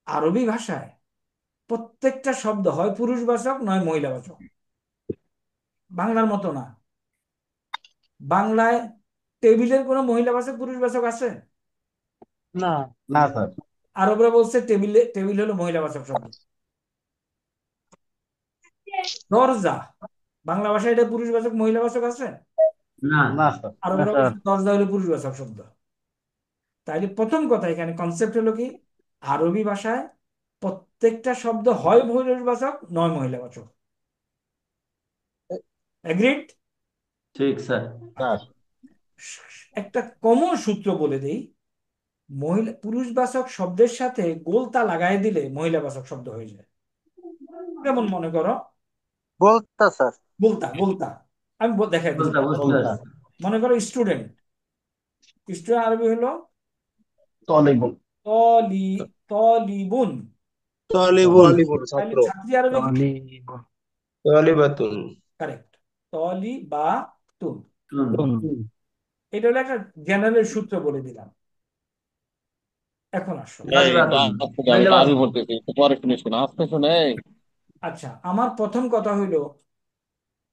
আরবি ভাষায় প্রত্যেকটা শব্দ হয় পুরুষবাচক নয় মহিলাবাচক। বাংলার মতো না। বাংলায় টেবিলের কোনো মহিলাবাচক পুরুষবাচক আছে? না। না স্যার আরবরা বলছে টেবিল হলো মহিলাবাচক শব্দ। দরজা, বাংলা ভাষায় এটা পুরুষবাচক মহিলাবাচক আছে? না না স্যার আরবরা স্যার। বলছে দরজা হলো পুরুষবাচক শব্দ। তাইলে প্রথম কথা এখানে কনসেপ্ট হলো কি, আরবি ভাষায় প্রত্যেকটা শব্দ হয় পুরুষবাচক নয় মহিলাবাচক। এগ্রিড? ঠিক স্যার একটা কমন সূত্র বলে দেই, পুরুষবাচক শব্দের সাথে গোলতা লাগাই দিলে মহিলাবাচক শব্দ হয়ে যায়। যেমন মনে করো, বলতা স্যার। গোলতা গোলতা, আমি দেখাই দিচ্ছি। বুঝতে বুঝতে পারছি মনে করো স্টুডেন্ট, স্টুডেন্ট আরবি হলো তলিবুন। তলি তলিবুন। তলিবুন। তাহলে ছাত্রী আরবি কি? তলিবাতুন। কারেক্ট, তলি বা তুন। শুন এটা হলো একটা জেনারেল সূত্র বলে দিলাম। এখন আসো। আচ্ছা, আমার প্রথম কথা হইলো,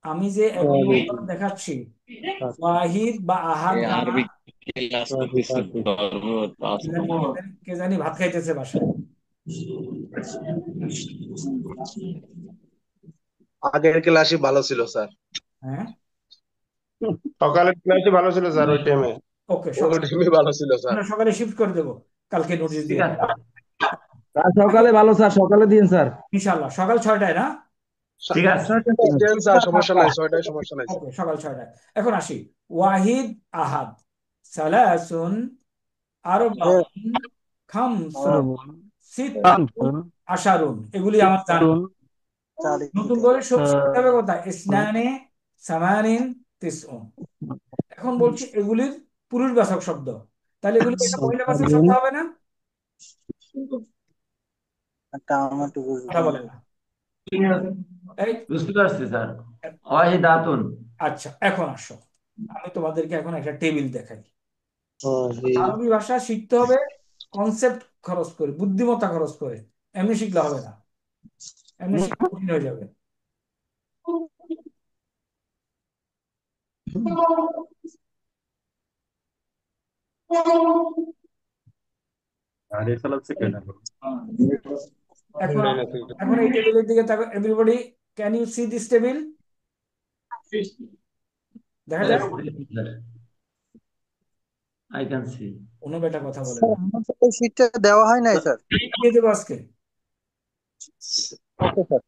আমি যে এখন দেখাচ্ছি ওয়াহিদ বা আহাদ জানা, কে জানি ভাত খাইতেছে বাসায়। আগের ক্লাসই ভালো ছিল স্যার। হ্যাঁ, সকালের ক্লাসই ভালো ছিল স্যার, ওই টাইমে। ওকে, ওই টাইমে ভালো ছিল স্যার। আমরা সকালে শিফট করে দেবো, কালকে নোটিশ ঠিক দিয়ে। আছে স্যার সকালে ভালো, স্যার সকালে দিন স্যার। ইনশাল্লাহ সকাল 6টায় না? ঠিক আছে। দেন স্যার, সমস্যা নাই, 6টায় সমস্যা নাই স্যার। ওকে, সকাল 6টায়। এখন আসি। ওয়াহিদ, আহাদ, সালাসুন, আরবাউন, খামসুন, আরবুন সিত্তুন, খামসুন আশারুন, এগুলি আমার জানা। সিত্তুন নতুন করে শিখতে হবে কোথায়? আহ, ইসনানে, সামানিন, তিসউন। এখন বলছি এগুলির পুরুষবাচক শব্দ, তাহলে এগুলি একটা মহিলাবাচক শব্দ হবে না? কথা বলে না। এই, বুঝতে পারছি স্যার। ওয়াহিদাতুন। আচ্ছা, এখন আসো, আমি তোমাদেরকে এখন একটা টেবিল দেখাই। ওয়াহিদ আরবি ভাষা শিখতে হবে কনসেপ্ট খরচ করে, বুদ্ধিমত্তা খরচ করে। এমনি শিখলে হবে না, এমনি শিখলে কঠিন হয়ে যাবে। এখন এখন এই টেবিলের দিকে তাকাও everybody. Can you see this table? দেখা যায়? I can see. কোনো বেটা কথা বলে স্যার না। আমাকে এই শীটটা দেওয়া হয় নাই স্যার। দিয়ে দেবো আজকে। Okay sir.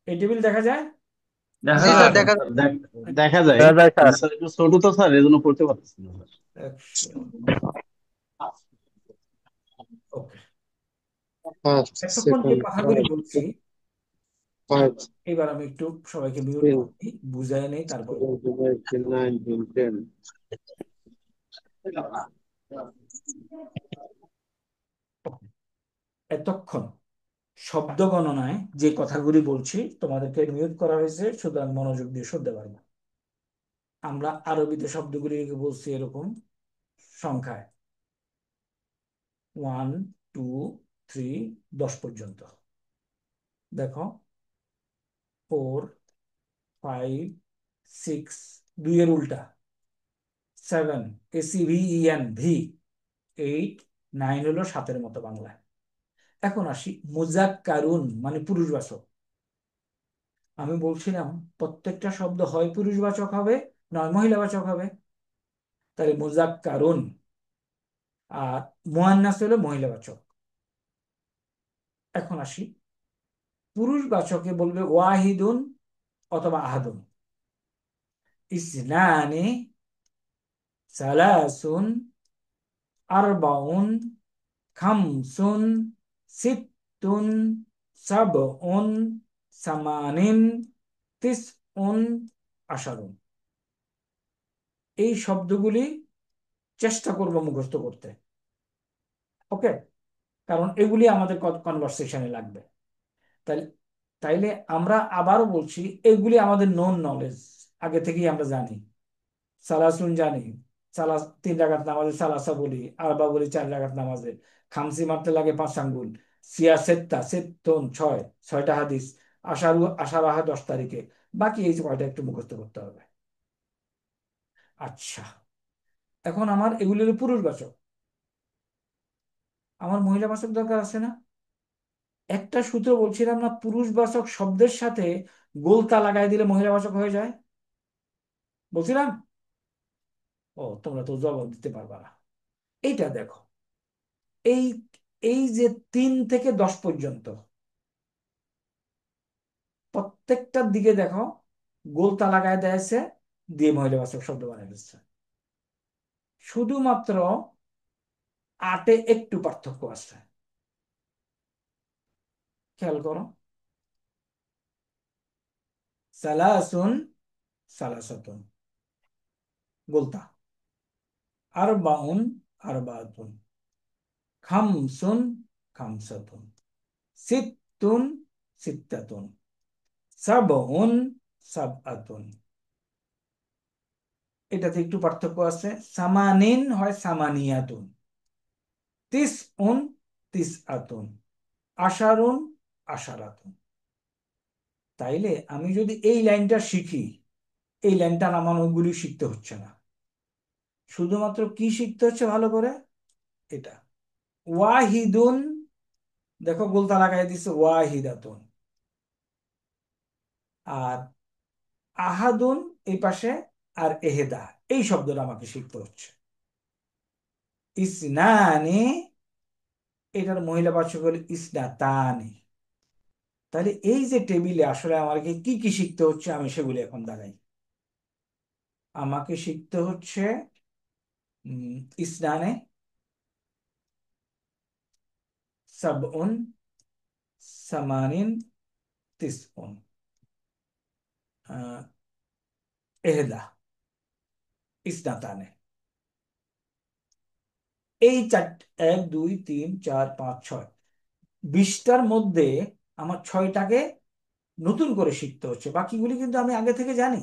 এই টেবিল দেখা যায়? দেখা জি স্যার, যাচ্ছে। দেখা দেখা যায় দেখা যায় স্যার। স্যার, একটু ছোট তো স্যার, এই জন্য করতে পারতেছি না স্যার। ওকে, 5 এতক্ষণ যে সেকেন্ড, কথাগুলি বলছি, 5 এবার আমি একটু সবাইকে মিউট 10 করি, বুঝাই নেই, তারপরে 9 10। এতক্ষণ শব্দ গণনায় যে কথাগুলি বলছি তোমাদেরকে মিউট করা হয়েছে, সুতরাং মনোযোগ দিয়ে শুনতে পারবে। আমরা আরবিতে শব্দগুলি বলছি এরকম সংখ্যায় 1 2 3 10 পর্যন্ত। দেখো 4 5 6, 2 এর উল্টা 7, ACVEN, ভি 8, 9 হলো 7-এর মতো বাংলায়। এখন আসি মুজাক্কারুন মানে পুরুষবাচক। আমি বলছিলাম প্রত্যেকটা শব্দ হয় পুরুষবাচক হবে, নয় মহিলাবাচক হবে। তাহলে মুজাক্কারুন। আর মুয়ান্নাস হলো মহিলাবাচক। এখন আসি, পুরুষবাচকে বলবে ওয়াহিদুন অথবা আহাদুন। ইসনানি, সালাসুন, আরবাউন, খামসুন, সিত্তুন, সাবউন, সামানিন, তিসউন, আশারুন। এই শব্দগুলি চেষ্টা করব মুখস্থ করতে। ওকে, কারণ এগুলি আমাদের কনভারসেশনে লাগবে। তাই তাইলে আমরা আবারও বলছি, এগুলি আমাদের নোন নলেজ, আগে থেকেই আমরা জানি। সালাসুন জানি, 3 রাকাত নামাজে সালাসা বলি, আরবা বলি 4 রাকাত নামাজে। খামসি মারতে লাগে 5 আঙ্গুল। সিয়া সেত্তা, সেত্তন 6টা হাদিস। আশারু, আশারাহা 10 তারিখে। বাকি এই কয়টা একটু মুখস্থ করতে হবে। আচ্ছা, এখন আমার এগুলির পুরুষবাচক, আমার মহিলাবাচক দরকার আছে না? একটা সূত্র বলছিলাম না, পুরুষবাচক শব্দের সাথে গোলতা লাগাই দিলে মহিলাবাচক হয়ে যায়, বলছিলাম? ও, তোমরা তো জবাব দিতে পারবা না। এইটা দেখো, এই এই যে 3 থেকে 10 পর্যন্ত প্রত্যেকটার দিকে দেখো গোলতা লাগায় দিয়েছে, দিয়ে মহিলাবাচক শব্দ বানিয়ে দিচ্ছে। শুধুমাত্র 8-এ একটু পার্থক্য আছে, খেয়াল করো। সালাসুন, সালাসাতুন, গোলতা। আরবাউন, আরবাতুন। খামসুন, খামসাতুন। সিত্তুন, সিত্তাতুন। সাবউন, সাবআতুন। এটাতে একটু পার্থক্য আছে, সামানিন হয় সামানিয়াতুন। তিসউন, তিসআতুন। আশারুন, আশারাতুন। তাইলে আমি যদি এই লাইনটা শিখি, এই লাইনটা আমার ওইগুলি শিখতে হচ্ছে না। শুধুমাত্র কি শিখতে হচ্ছে ভালো করে? এটা ওয়াহিদুন, দেখো গোলতা লাগাই দিচ্ছে ওয়াহিদাতুন। আর আহাদুন এই পাশে, আর এহেদা, এই শব্দটা আমাকে শিখতে হচ্ছে। ইসনানি, এটার মহিলাবাচক হলো ইসনাতানি। তাহলে এই যে টেবিলে আসলে আমাকে কি কি শিখতে হচ্ছে আমি সেগুলো এখন দাঁড়াই। আমাকে শিখতে হচ্ছে ইসনানে, সাবউন, সামানিন, তিসউন, আহ, এহদা, ইসনাতানে। এই চারটে, 1 2 3 4 5 6, 20টার মধ্যে আমার 6টাকে নতুন করে শিখতে হচ্ছে, বাকিগুলি কিন্তু আমি আগে থেকে জানি।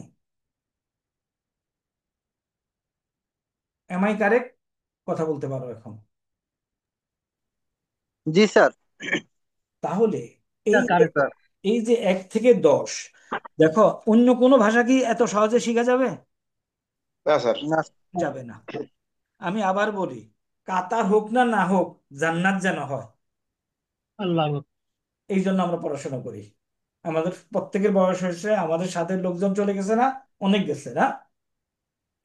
Am I correct? কথা বলতে পারো এখন? জি স্যার। তাহলে এই যে কারেক্ট স্যার। এই যে 1 থেকে 10, দেখো অন্য কোনো ভাষা কি এত সহজে শেখা যাবে? না স্যার। না। যাবে না। আমি আবার বলি, কাতার হোক না না হোক, জান্নাত যেন হয়, আল্লাহ। এই জন্য আমরা পড়াশোনা করি। আমাদের প্রত্যেকের বয়স হয়েছে, আমাদের সাথে লোকজন চলে গেছে না, অনেক গেছে না,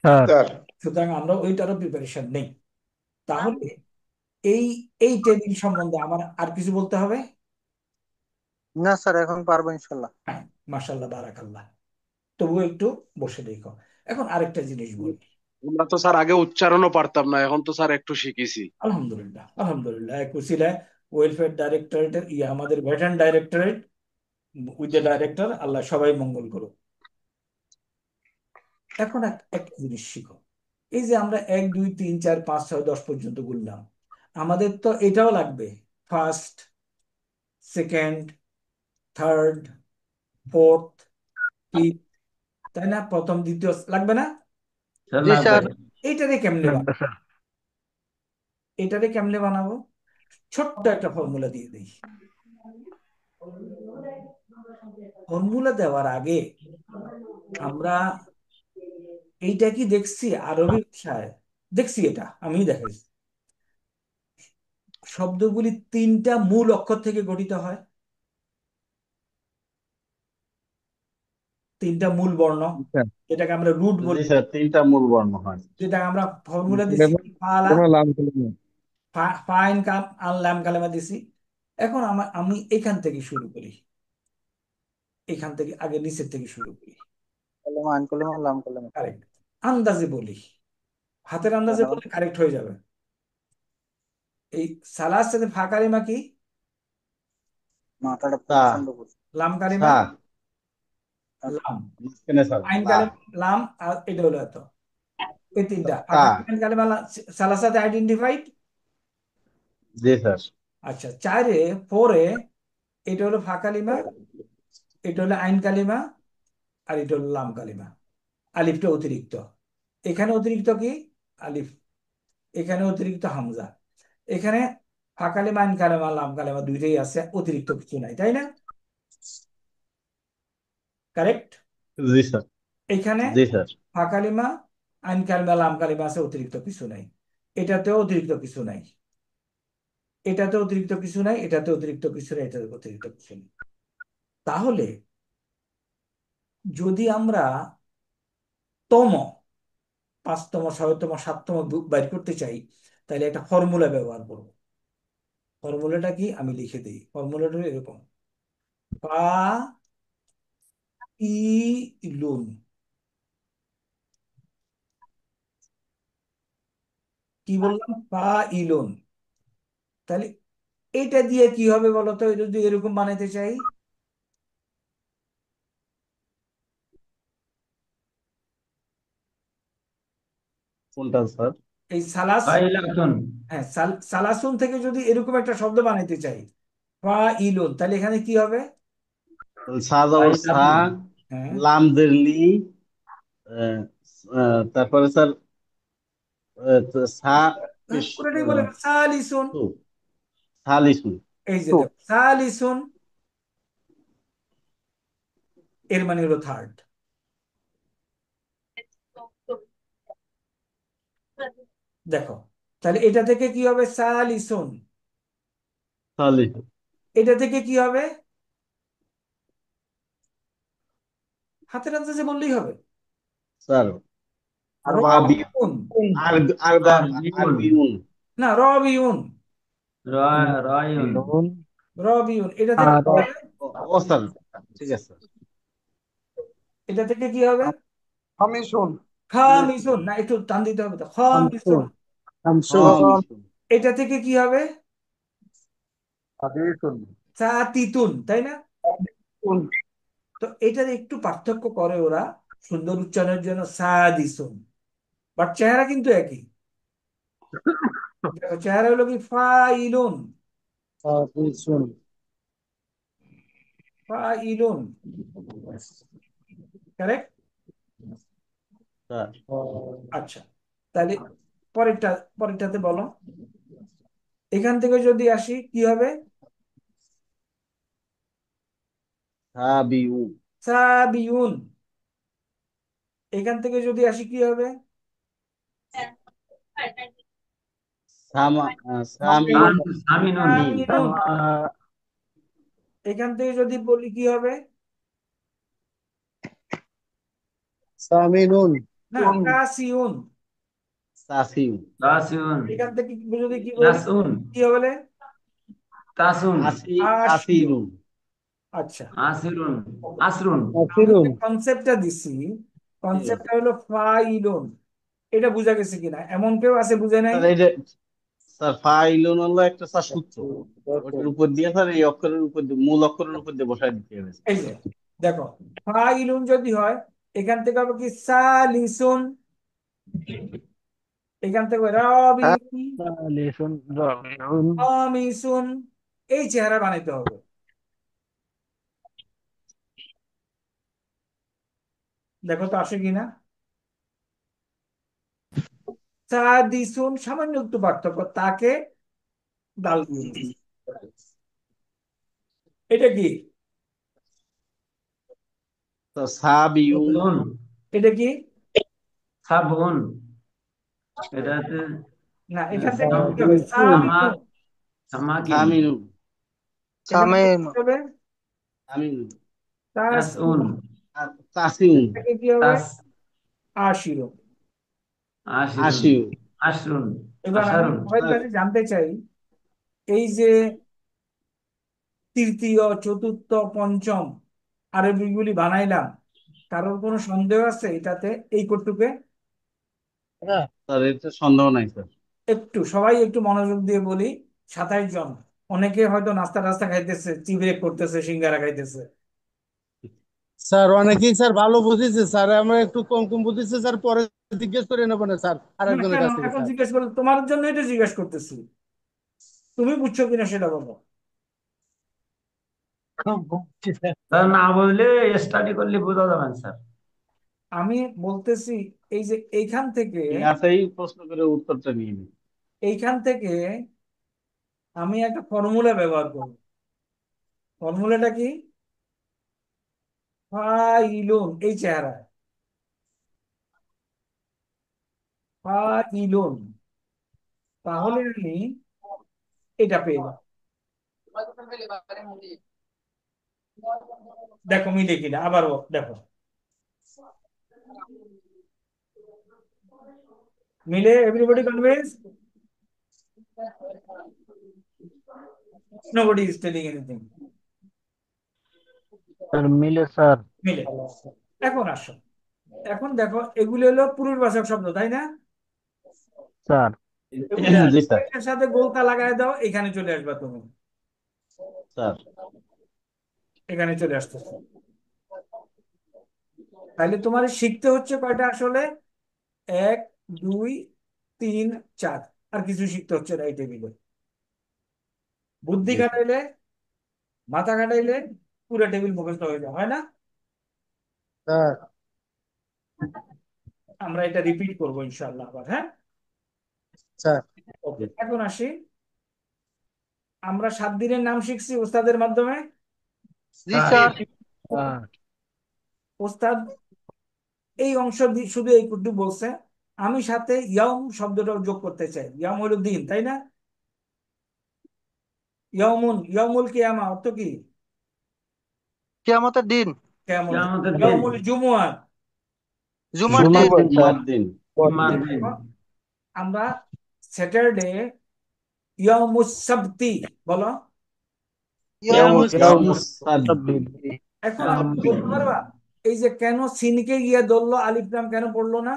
স্যার। স্যার সুতরাং আমরা ওইটারও প্রিপারেশন নেই। তাহলে এই এই টেবিল সম্বন্ধে আমার আর কিছু বলতে হবে? না স্যার, এখন পারবো ইনশাল্লাহ। হ্যাঁ, মাশাল্লাহ, বারাকাল্লাহ। তবুও একটু বসে দেখো। এখন আরেকটা জিনিস বলি। আমরা তো স্যার আগে উচ্চারণও পারতাম না, এখন তো স্যার একটু শিখেছি। আলহামদুলিল্লাহ, আলহামদুলিল্লাহ, এক উসিলায় ওয়েলফেয়ার ডাইরেক্টরেটের আমাদের veteran directorate with the director, Allah সবাই মঙ্গল করুক। এখন একটা জিনিস শিখো। এই যে আমরা 1 2 3 4 5 6 10 পর্যন্ত বললাম, আমাদের তো এটাও লাগবে, first, second, third, fourth, fifth, তাই না? প্রথম দ্বিতীয় লাগবে না? স্যার জি লাগবে। স্যার। এইটারে কেমনে লাগবে স্যার। এটারে কেমনে বানাবো? ছোট্ট একটা ফর্মুলা দিয়ে দিই। ফর্মুলা দেওয়ার আগে আমরা এইটা কি দেখছি আরবি ভাষায়? দেখছি, এটা আমি দেখাইছি। শব্দগুলি 3টা মূল অক্ষর থেকে গঠিত হয়, 3টা মূল বর্ণ, স্যার। যেটাকে আমরা রুট জি বলি, স্যার, 3টা মূল বর্ণ হয়। যেটাকে আমরা ফর্মুলা দিছি কালেমা, ফালা, কালেমা, লাম কালেমা। ফাইন কাম আনলাম কালেমা দিছি। এখন আমি এখান থেকে শুরু করি, এখান থেকে আগে নিচের থেকে শুরু করি। কালেমা, আইন কালেমা, লাম কালেমা। কারেক্ট। আন্দাজে বলি, হাতের আন্দাজে বলে কারেক্ট হয়ে যাবে। এই সালার সাথে ফা কালিমা কি? মাথাটা তা, প্রচন্ড করছে। লাম কালিমা, সা, লাম, মাঝখানে স্যার আইন লা, কালিমা, লাম, আর এটা হলো এত। এই 3টা তা। আপনার আইন কালিমা সালার সাথে আইডেন্টিফাইড। জি স্যার। আচ্ছা, 4 4 এটা হলো ফা কালিমা, এটা হলো আইন কালিমা, আর এটা হলো লাম কালিমা। আলিফটা অতিরিক্ত, এখানে অতিরিক্ত কি? আলিফ, এখানে অতিরিক্ত হামজা, এখানে ফা কালিমা, আইন কালিমা, লাম কালিমা দুইটাই আছে, অতিরিক্ত কিছু নাই, তাই না? কারেক্ট। জি স্যার। এখানে জি স্যার। ফা কালিমা, আইন কালিমা, লাম কালিমা আছে, অতিরিক্ত কিছু নাই। এটাতেও অতিরিক্ত কিছু নাই, এটাতে অতিরিক্ত কিছু নাই, এটাতে অতিরিক্ত কিছু নাই, এটাতে অতিরিক্ত কিছু নেই। তাহলে যদি আমরা তম, 5তম, 6তম, 7তম বাইর করতে চাই, তাহলে একটা ফর্মুলা ব্যবহার করব। ফর্মুলাটা কি আমি লিখে দিই। ফর্মুলাটা হলো এরকম, পা ই লুন। কি বললাম? পা ইলুন। তাহলে এটা দিয়ে কি হবে বলতো, যদি এরকম বানাইতে চাই? কোনটা স্যার? এই সালাস, ফাইলাতুন। হ্যাঁ, সালাসুন থেকে যদি এরকম একটা শব্দ বানাইতে চাই, পা ইলুন, তাহলে এখানে কি হবে? সা জবর সা, ফাইলাতুন। হ্যাঁ, লাম জের লি, আহ, তারপরে স্যার সা পেশ, পুরোটাই বলে সালিসুন। সু, সালিসুন। এই যে দেখো, সালিসুন এর মানে হলো থার্ড। দেখো, তাহলে এটা থেকে কি হবে? সালিসুন। সালিসুন। এটা থেকে কি হবে? হাতের আন্দাজে বললেই হবে, স্যার আর আরবি, রবিউন। আরবি, আর বিউন। আরবিউন। না, রবিউন। রায়ুন। নুন রবিউন। এটা থেকে আর কি হবে? ও স্যার, ঠিক আছে। এটা থেকে কি হবে? হামিশুন। খামিসুন। না, একটু টান দিতে হবে তো, খামিসুন। শামসুন শামসুন হামিশুন। এটা থেকে কি হবে? হাদিসুন। সাতিতুন, তাই না? উন। তো এটার একটু পার্থক্য করে ওরা সুন্দর উচ্চারণের জন্য সাদিসুন, বাট চেহারা কিন্তু একই। দেখো, চেহারা হলো কি ফাইলুন, শামসুন। ফাইলুন, কারেক্ট? স্যার, আচ্ছা, তাহলে পরেরটা, পরেরটাতে বলো। এখান থেকে যদি আসি কি হবে? সাবিউ। সাবিউন। এখান থেকে যদি আসি কি হবে? সামা সামিউন। সামিনুন। সামিনুন। আহ, এখান থেকে যদি বলি কি হবে? সামিনুন। না, কাসিউন। সাসিউ। তাসিউন। এখান থেকে যদি কি বলি ইয়াসুন। কি হবে? তাসুন। আশিউন। আসিরুন। আচ্ছা, আসিরুন। আসরুন। আমি নাসিরুন। যে কনসেপ্টটা দিছি, কনসেপ্টটা হলো ফাইলুন। এটা বুঝা গেছে কিনা? এমন কেউ আছে বুঝে নাই? স্যার, এই যে স্যার ফাইলুন হলো একটা স্যার সূত্র, ওটার উপর দিয়ে স্যার এই অক্ষরের উপর দিয়ে, মূল অক্ষরের উপর দিয়ে বসায় দিতে হবে। এই যে দেখো, ফাইলুন যদি হয় এখান থেকে হবে কি সালিসুন, এখান থেকে রাবিউন, লিসুন রবিউন খামিসুন। এই চেহারা বানাইতে হবে। দেখো তো আসে কিনা। সাদিসুন সামান্য একটু পার্থক্য, তাকে ডাল দিয়ে দিছি। এটা কি? তো সাবিউন। সাবুন। এটা কি? সাবুন। এটাতে না, এখান থেকে কি হবে? সামিনুন। সামা সামিনুন। সামাকিন। সামিনুন। এখান থেকে সামিন। কি হবে? সামিনুন। ইয়াসউন। তাসিউন। আর তাসিউন। থেকে কি হবে? তাস আশিরুন। আশিরুন। আশিউ। আশরুন। এবার আমি আশারুন। সবার স্যার, কাছে জানতে চাই, এই যে তৃতীয়, চতুর্থ, পঞ্চম আরবিগুলি বানাইলাম, কারোর কোনো সন্দেহ আছে এটাতে? এই কটুকে স্যার এটা সন্দেহ নাই স্যার। একটু সবাই একটু মনোযোগ দিয়ে বলি। 27 জন। অনেকে হয়তো নাস্তা টাস্তা খাইতেছে, চিবিরে করতেছে, সিঙ্গারা খাইতেছে। স্যার অনেকেই স্যার ভালো বুঝেছে স্যার, আমরা একটু কম কম বুঝেছি স্যার, পরে জিজ্ঞেস করে নেবো না স্যার না, আরেকজনের কেন? কাছ থেকে এখন স্যার। জিজ্ঞেস করলে তোমার জন্য এটা জিজ্ঞেস করতেছি, তুমি বুঝছো কিনা সেটা বলো। স্যার না বুঝলে স্টাডি করলে বোঝা যাবে না স্যার। আমি বলতেছি, এই যে এইখান থেকে, ঠিক আছে, এই প্রশ্ন করে উত্তরটা নিয়ে নিন। এইখান থেকে আমি একটা ফর্মুলা ব্যবহার করব। ফর্মুলাটা কি? ফাইলুন, এই চেহারা, ফাইলুন। তাহলে আমি এটা পেয়ে যাব। দেখো মিলে কিনা, আবার দেখো মিলে। Everybody convince? Nobody is telling anything. Sir মিলে স্যার। মিলে। এখন আসো, এখন দেখো, এগুলো হলো পুরুষবাচক শব্দ, তাই না? স্যার এগুলো জি স্যার। এটার সাথে গোলতা লাগাই দাও, এখানে চলে আসবা তুমি। স্যার, এখানে চলে আসতেছো। তাহলে তোমার শিখতে হচ্ছে কয়টা আসলে? 1, 2, 3, 4। আর কিছু শিখতে হচ্ছে না এই টেবিলে। বুদ্ধি জি স্যার। খাটাইলে, মাথা খাটাইলে পুরো টেবিল মুখস্থ হয়ে যায়, হয় না? স্যার আমরা এটা রিপিট করবো ইনশাআল্লাহ আবার, হ্যাঁ? স্যার ওকে, এখন আসি। আমরা 7 দিনের নাম শিখছি ওস্তাদের মাধ্যমে। জি স্যার। স্যার ওস্তাদ এই অংশ শুধু এইটুকু বলছে। আমি সাথে ইয়াউম শব্দটাও যোগ করতে চাই। ইয়াউম হলো দিন, তাই না? ইয়াউমুন, ইয়াউমুল কিয়ামা অর্থ কি? কিয়ামতের দিন। কিয়ামত দিন। কিয়ামতের দিন। ইয়াউমুল জুমুয়া। জুমার জুমার দিন। দিন স্যার। জুমার দিন। জুমার দিন। দেখো, আমরা স্যাটারডে ইয়াউমুস সাবতি বলো। ইয়াউমুস ইয়াউমুস সাবতি। এখন আমাকে বলতে পারবা এই যে কেন সিনকে গিয়ে ধরলো, আলিফ লাম কেন পড়লো না?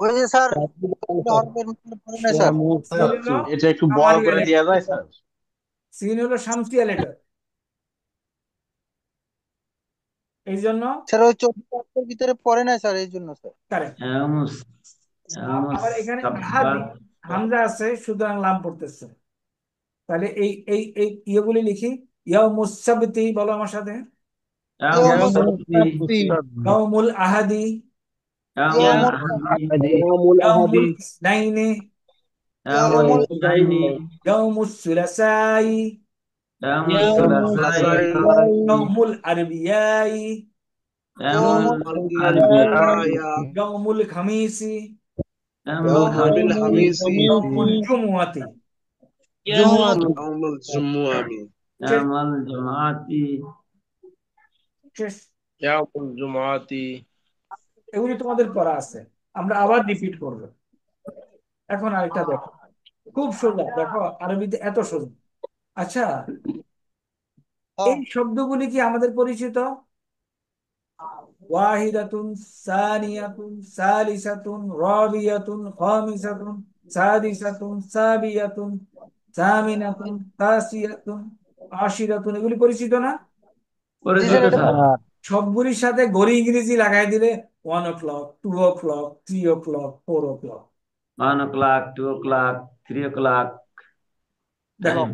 ওই যে স্যার চন্দ্র হরফের মধ্যে পড়ে না স্যার। সিন হলো এটা একটু বড় কামারিয়া করে দেওয়া লেটার, যায় স্যার? সিন হলো শামসিয়া লেটার, এই জন্য স্যার ওই 14 হরফের ভিতরে পড়ে না স্যার, এই জন্য স্যার। কারেক্ট। ইয়ামুস ইয়ামুস আবার এখানে আহাদি সাব্বাত হামজা আছে, সুতরাং লাম পড়তেছে। তাহলে এই এই এই ইয়েগুলি লিখি। ইয়াউমুস সাবতি বলো আমার সাথে। ইয়াউমুস ইয়ামুস সাব্তি ইয়াউমুল আহাদি, ইয়ামুল ইয়াউমুল আহাদি ইয়াউমুল ইসনাইনি, ইয়ামুল ইয়াউমুল ইসনাইনি ইয়াউমুস সুলাসাই, ইয়ামুল সুলাসাই ইয়াউমুল আরবিয়াই, ইয়ামুল ইয়াউমুল আরবিয়াই ইয়াউমুল খামিসি, ইয়ামুল খামিসি ইয়াউমুল জুমুয়াতি। ইয়াউমুল জুমুআমি। শেষ ইয়ামুল জুমাতি শেষ। ইয়াউমুল জুমআতি। এগুলি তোমাদের পড়া আছে, আমরা আবার রিপিট করব। এখন আরেকটা দেখো, খুব সোজা, দেখো আরবিতে এত সোজা। আচ্ছা, এই শব্দগুলি কি আমাদের পরিচিত? ওয়াহিদাতুন, সানিয়াতুন, সালিসাতুন, রাবিয়াতুন, খামিসাতুন, সাদিসাতুন, সাবিয়াতুন, সামিনাতুন, তাসিয়াতুন, আশিরাতুন, এগুলি পরিচিত না? জি স্যার, পরিচিত এটা স্যার। সবগুলির সাথে ঘড়ি ইংরেজি লাগাই দিলে 1 o'clock, 2 o'clock, 3 o'clock, 4 o'clock। 1 o'clock, 2 o'clock, 3 o'clock দেখো, টাইম।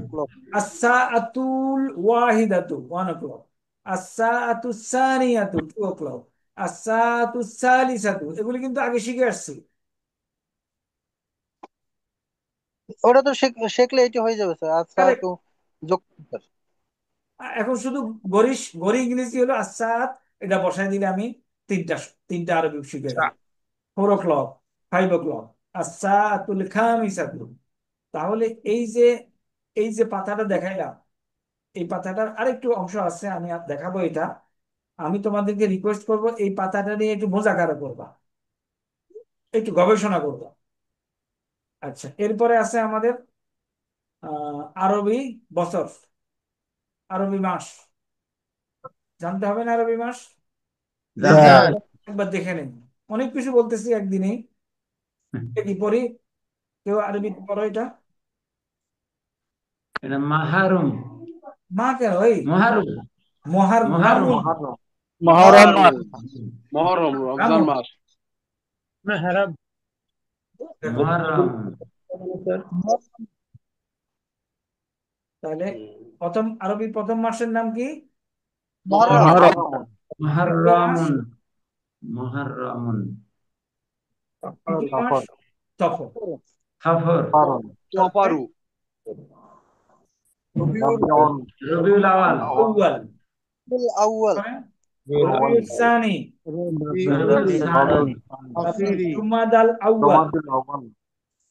আস-সাআতুল ওয়াহিদাতু 1 o'clock, আস-সাআতুস সানিয়াতু 2 o'clock, আস-সাআতুস সালিসাতু, এগুলি কিন্তু আগে শিখে আসছি। ওটা তো শিখলে এটা হয়ে যাবে স্যার। আচ্ছা কারেক্ট। তো যোগ করুন, স্যার। এখন শুধু ঘড়ি ইংরেজি হলো আস-সাআত, এটা বসাই দিলে আমি তিনটা তিনটা আরবি শিখে গেলাম। 4 o'clock, 5 o'clock, আস-সাআতুল খামিসাতু। তাহলে এই যে পাতাটা দেখাইলাম, এই পাতাটার আরেকটু অংশ আছে, আমি দেখাবো এটা। আমি তোমাদেরকে রিকোয়েস্ট করব এই পাতাটা নিয়ে একটু মোজাকারা করবা, একটু গবেষণা করবা। আচ্ছা, এরপরে আছে আমাদের আরবি বছর, আরবি মাস। জানতে হবে না আরবি মাস? একবার দেখে নিন। অনেক কিছু বলতেছি একদিনেই। কি পড়ি? কেউ আরবি পড়ো এটা। এটা মাহারুম মা কেন? এই মহারুম মহার মহারুম রামুন, মহরম মাস। মহরম, রমজান রামুন। মাস। দেখো, মহারম তাহলে আরবি প্রথম মাসের নাম কি? মহরম। দ্বিতীয় মাস? মহারমুন মহারমুন তৃতীয় মাস সফর। সফর সফারু। রবিউল আওয়াল আউয়াল, আউয়াল, রবিউল সানি, রবিউল সানি তারপর জুমাদাল আউয়াল,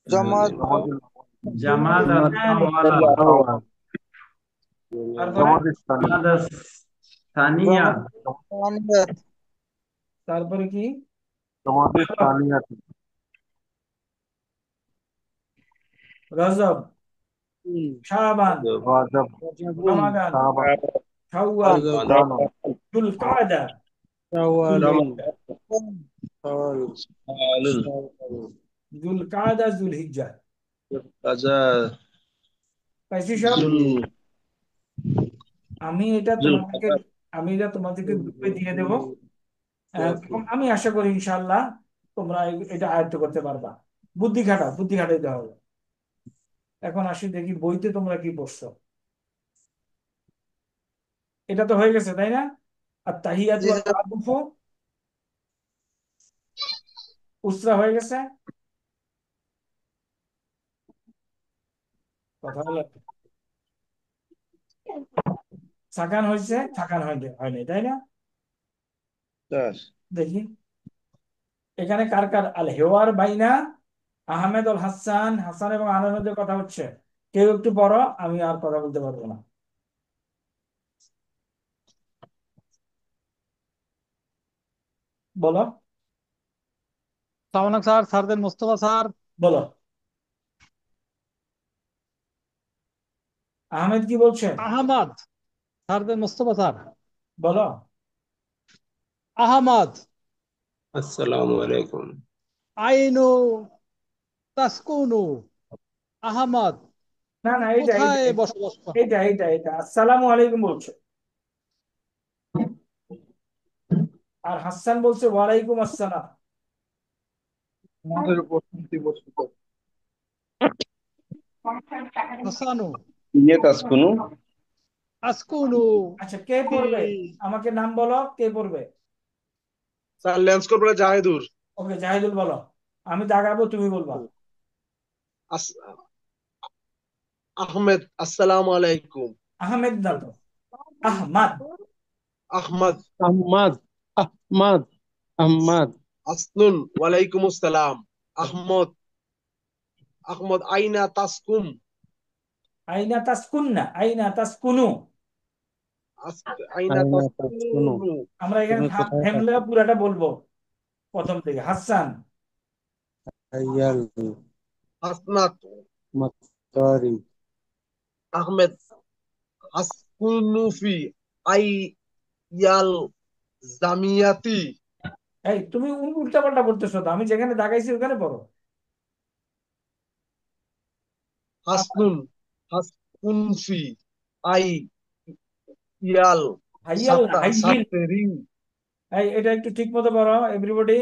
জামাত, জামাদ আল সানি, আওয়াল তারপরে জামাদ আস সানিয়া জামাত, তারপরে কি? রজব, শাবান, রমাদান, শাওয়াল, যুলকাদা, যুলকাদা, যুলহিজ্জা। পাইছি সব? আমি এটা তোমাদেরকে গ্রুপে দিয়ে দেবো। এবং আমি আশা করি ইনশাআল্লাহ তোমরা এটা আয়ত্ত করতে পারবা। বুদ্ধি খাটাইতে হবে। এখন আসি দেখি বইতে তোমরা কি পড়ছো। এটা তো হয়ে গেছে, তাই না? আর তাহিয়াতু জি ওয়াত স্যার। তাআরুফু, উসরা হয়ে গেছে। কথা হলো, সাকান হয়েছে, সাকান হয়নি, তাই না? দেখি এখানে কার কার আল হেওয়ার বাইনা আহমেদ আল হাসান, হাসান এবং আহমেদের কথা হচ্ছে। কেউ একটু পড়ো, আমি আর কথা বলতে পারবো না। বলো সালাম স্যার, স্যারদের মোস্তফা স্যার, বলো। আহমেদ কি বলছেন? Ahmad sir, Mostafa sir. বলো। আহমদ। আসসালামু আলাইকুম। আইনু তাসকুনু। আহমদ না না, এইটা এইটা কোথায় বসবাস করে? এইটা এইটা এইটা আসসালামু আলাইকুম বলছে, আর হাসান বলছে ওয়ালাইকুম আসসালাম। আমাদের উপর শান্তি বর্ষিত। হাসানু ইয়ে তাসকুনু। আসকুনু। আচ্ছা, কে পড়বে? আমাকে নাম বলো, কে পড়বে? স্যার লেন্স করবে জাহেদুর। ওকে, জাহিদুল বলো। আমি দাগাবো, তুমি বলবা। আস- আহমেদ আসসালামু আলাইকুম। আহমেদ না তো, আহমাদ। আহমদ আহমাদ, আহমাদ, আহমাদ। আসনুন ওয়ালাইকুম আসসালাম। আহমদ আহমদ আইনা তাসকুম। আইনা তাসকুন্না, আইনা তাসকুনু। আইনা আইনা তাসকুনু, তাসকুনু। আমরা এখানে তুমি কোথায় থামলে থাকো? পুরাটা বলবো প্রথম থেকে। হাসান। হাইয়াল হাসনাত মাতারি। আহমেদ আসকুনু ফি আই ইয়াল জামিয়াতি। এই তুমি উল্টা পাল্টা বলতেছো তো, আমি যেখানে দাগাইছি ওখানে পড়ো। হাসনুন হাসকুন ফি আই ইয়াল হাইয়াল না, হাইয়িল। সাতেরি। এই এটা একটু ঠিক মতো পড়ো এভরিবডি।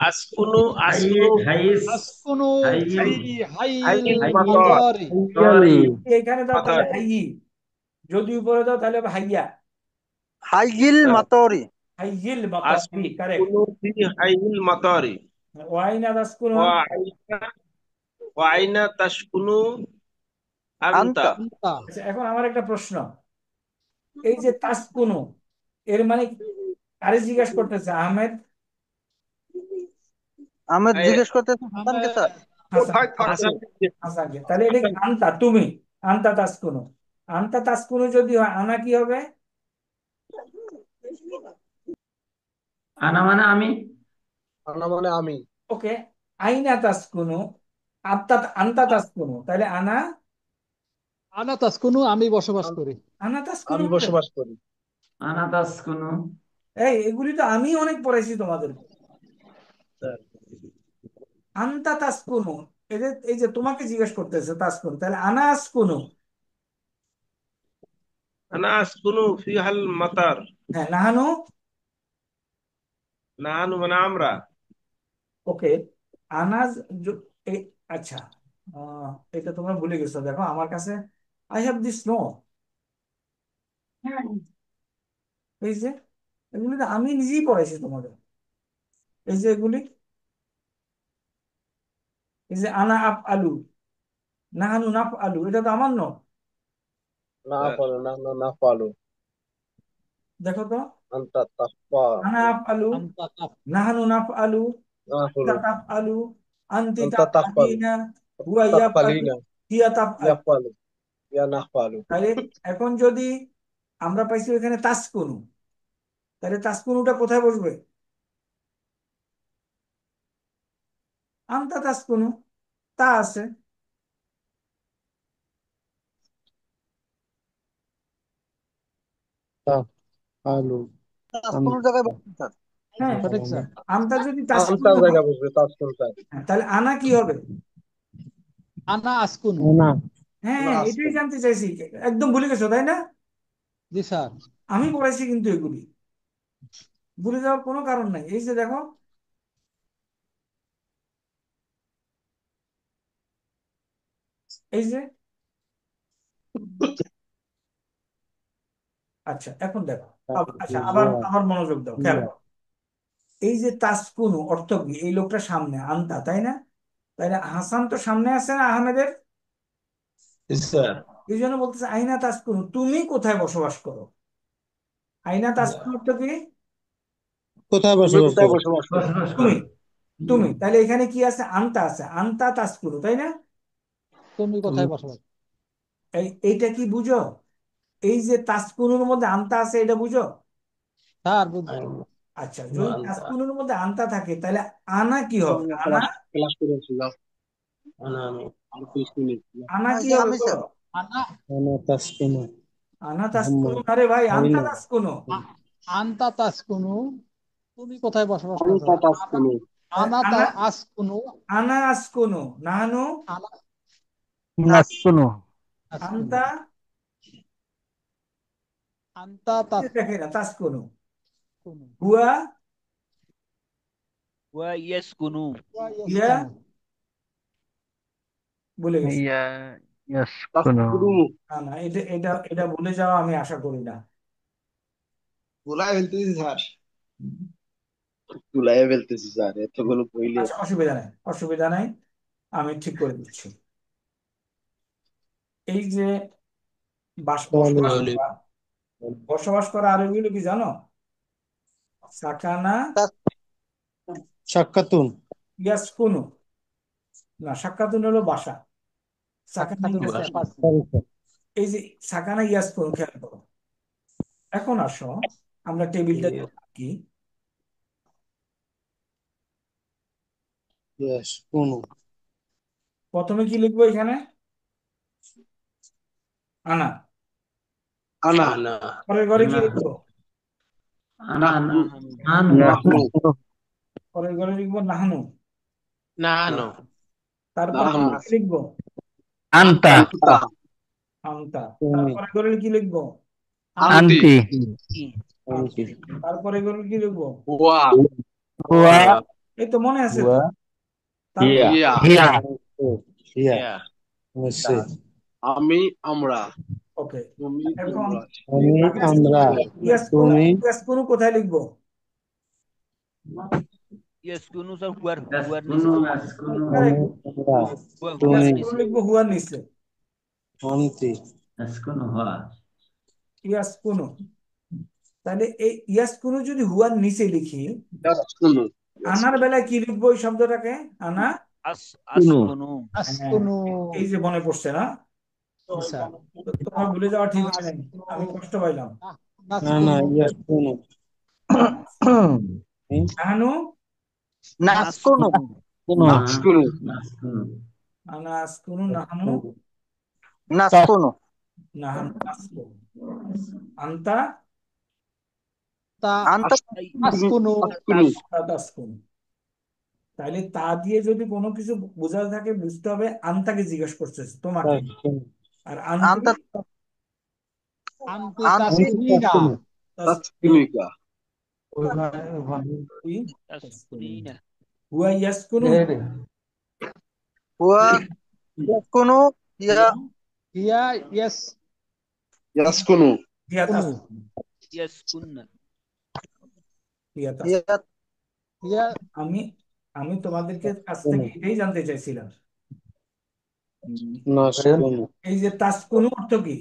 আসকুনু, হাইয়ে হাইস আসকুনু হাইয়ে ফি হাইল হাইল মাতারি। হাইয়াল এখানে দাও তাহলে হাইয়ি, যদি উপরে দাও তাহলে হবে হাইয়া। হাইগিল মাতরি। হাইয়িল মাতারি, কারেক্ট। আসকুনু ফি হাইল মাতারি। ওয়াইনা তাসকুনু। ওয়াইনা তাসকুনু আনতা। আন্তা। আন্তা। আচ্ছা, এখন আমার একটা প্রশ্ন, এই যে তাসকুনু এর মানে কারে জিজ্ঞাসা করতেছে? আহমেদ? আহমেদ জিজ্ঞেস করতেছে হাসানকে স্যার। হাসান? কোথায় থাকো? হাসানকে। তাহলে এটা কি আনতা, তুমি? আনতা তাসকুনু। আনতা তাসকুনু যদি হয়, আনা কি হবে? আনা মানে আমি। আনা মানে আমি। ওকে, আইনা তাসকুনু, আত্তা আনতা তাসকুনু, তাহলে আনা। আনা তাসকুনু আমি বসবাস করি। আনা তাসকুনু আমি হবে। বসবাস করি। আনা তাসকুনু। এই এগুলি তো আমি অনেক পড়াইছি তোমাদের। আনতা তাসকুনু, এদের এই যে তোমাকে জিজ্ঞেস করতেছে তাসকুনু, তাহলে আনা আসকুনু। আনা আসকুনু ফি হাল মাতার। হ্যাঁ, নাহানু। নাহানু মানে আমরা। ওকে, আনাজ আচ্ছা, এটা তোমরা ভুলে গেছো। দেখো আমার কাছে আই হ্যাভ দিস নো, এই যে এগুলি তো আমি নিজেই পড়াইছি তোমাদের। এই যে এগুলি, এই যে আনা আপ আলু, নাহানু নাফ আলু, এটা তো আমার ন। না পালো না না না পালো। দেখো তো, আন্তা তাফা আনা আপ আলু, আন্তা তাফ। নাহানু নাফ আলু, না হলো। তাপ আলু, আন্তি আন্তা তাপ তাফালু আলিনা, হুয়া ইয়াপ আলু, তাফালিনা হিয়া তাপ ইয়া আলু। পালু ইয়া না পালু। তাহলে এখন যদি আমরা পাইছি এখানে তাসকুনু, তাহলে তাসকুনুটা কোথায় বসবে? আনতা তাসকুনু, তা আছে। আলু তাসকুনুর জায়গায় বসুন স্যার। হ্যাঁ, সঠিক স্যার। আনতা যদি আন্তার তাসকুনু হয়, জায়গা বসবে তাসকুনটার। তাহলে আনা কি হবে? আনা আসকুনু। না। হ্যাঁ, না এটাই আসকুন। জানতে চাইছি। একদম ভুলে গেছো তাই না? জি স্যার। আমি পড়াইছি কিন্তু এগুলি, ভুলে যাওয়ার কোনো কারণ নাই। এই যে দেখো, এই যে, আচ্ছা এখন দেখো, আচ্ছা আবার আবার মনোযোগ দাও, খেয়াল করো। এই যে তাসকুনু অর্থ কি? এই লোকটা সামনে, আনতা, তাই না? তাই না? হাসান তো সামনে আছে না আহমেদের? স্যার। এই জন্য বলতেছে আইনা তাসকুনু, তুমি কোথায় বসবাস করো? আইনা তাসকুনু অর্থ কি? কোথায় তুমি বসবাস কোথায় করো? বসবাস করো? বসবাস তুমি। করে। তুমি, তাহলে এখানে কি আছে? আনতা আছে, আনতা তাসকুনু, তাই না? তুমি তুমি কোথায় বসবাস? এইটা কি বুঝো? এই যে তাসকুনুর মধ্যে আনতা আছে, এটা বুঝো? স্যার বুঝছি। আচ্ছা, যদি আনতা। তাসকুনুর মধ্যে আনতা থাকে, তাহলে আনা কি হবে? আনা, ক্লাস ক্লাস করেছি যাও। আনা আমি। আর 30 মিনিট। আনা এই কি যে হবে আমি বলো? স্যার। আনা আনা তাসকুনু আনা তাসকুনু, আরে ভাই আনতা তাসকুনু। আন্তা তাসকুনু, তুমি কোথায় বসবাস করো? আনতা তাসকুনু। আনা তা আনা আসকুনু, আনা আসকুনু, নাহানু আনা নাসকুনু। আসকুনু, আনতা, আন্তা দেখে না তাসকুনু, তাসকুনু, হুয়া ওয়া ইয়াসকুনু। ইয়া, ইয়াসকুনু। বলে গেছি। ইয়াসকুনু। তাসকুনু না না, এটা এটা এটা ভুলে যাওয়া আমি আশা করি না। ভুলাই ফেলতেছি স্যার। তুলাই ফেলতেছি স্যার, এতগুলো বইলে। আচ্ছা, অসুবিধা নাই, অসুবিধা নাই, আমি ঠিক করে দিচ্ছি। এই যে বসবাস করা আরবিগুলো কি জানো? সাকানা সাক্কাতুন ইয়াসকুনু, না সাক্কাতুন হলো বাসা, সাকানা সাক্ষাৎ হচ্ছে ইয়াসকুনু। অ্যাপার্টমেন্ট। এই যে সাকানা ইয়াসকুনু, খেয়াল করো। এখন আসো আমরা টেবিলটা কি ইয়াসকুনু প্রথমে কি লিখবো এখানে? আনা। আনা আনা পরের ঘরে কি লিখবো? নাহনু নাহনু। পরের ঘরে লিখবো নাহনু। নাহানো তারপর নাহনু কি লিখবো? আনতা। আনতা আমতা। তুমি তারপরে ঘরে কি লিখবো? আনতি আনতি। আনতি তারপরে ঘরে কি লিখবো? হুয়া হুয়া। এই তো মনে আছে তো। হুয়া তারপর ইয়া হিয়া। হিয়া ইয়া নিশ্চয় আমি আমরা ওকে। তুমি এখন তোমরা আমি আমরা ইয়াসকুনু, তুমি ইয়াসকুনু কোথায় লিখবো? ইয়াসকুনু স্যার হুয়ার ইয়াসকুনু নিচে। ইয়াসকুনু আমি Correct. আমরা হুয়ার তুমি ইয়াসকুনু নিচে। লিখবো হুয়ার নিচে। আনতি ইয়াসকুনু হওয়া। ইয়াসকুনু, তাহলে এই ইয়াসকুনু যদি হুয়ার নিচে লিখি, তাসকুনু আনার বেলায় কি লিখবো এই শব্দটাকে? আনা। আসকুনু। হ্যাঁ, আসকুনু। এই যে মনে পড়ছে না? জি স্যার। তোমার ভুলে যাওয়া ঠিক হয় নাই, আমি কষ্ট পাইলাম। না নাসকুনু, ইয়াসকুনু নাহানু নাসকুনু, নাসকুনু নাসকুনু। আনা আসকুনু, নাহানু নাসকুনু, নাহানু নাসকুনু, আনতা তা আস্তাই। আসকুনু, তাসকুনু তাসকুনু। তাইলে তা দিয়ে যদি কোনো কিছু বোঝা থাকে, বুঝতে হবে আনতাকে জিজ্ঞেস করছে তোমাকে। আর আনতি আন্তি তাসকুনিনা, তাসকুনিকা তাসকুনিনা। হুয়া ইয়াসকুনু, হুয়া ইয়াসকুনু ইয়া হিয়া ইয়াস ইয়াসকুনু হিয়া কুনু, তাসকুনু, ইয়াসকুননা। হিয়া তাসকুনু। ইয়া হিয়া আমি আমি তোমাদেরকে কাছ থেকে এটাই জানতে চাইছিলাম। নাসকুনু এই যে তাসকুনু অর্থ কি?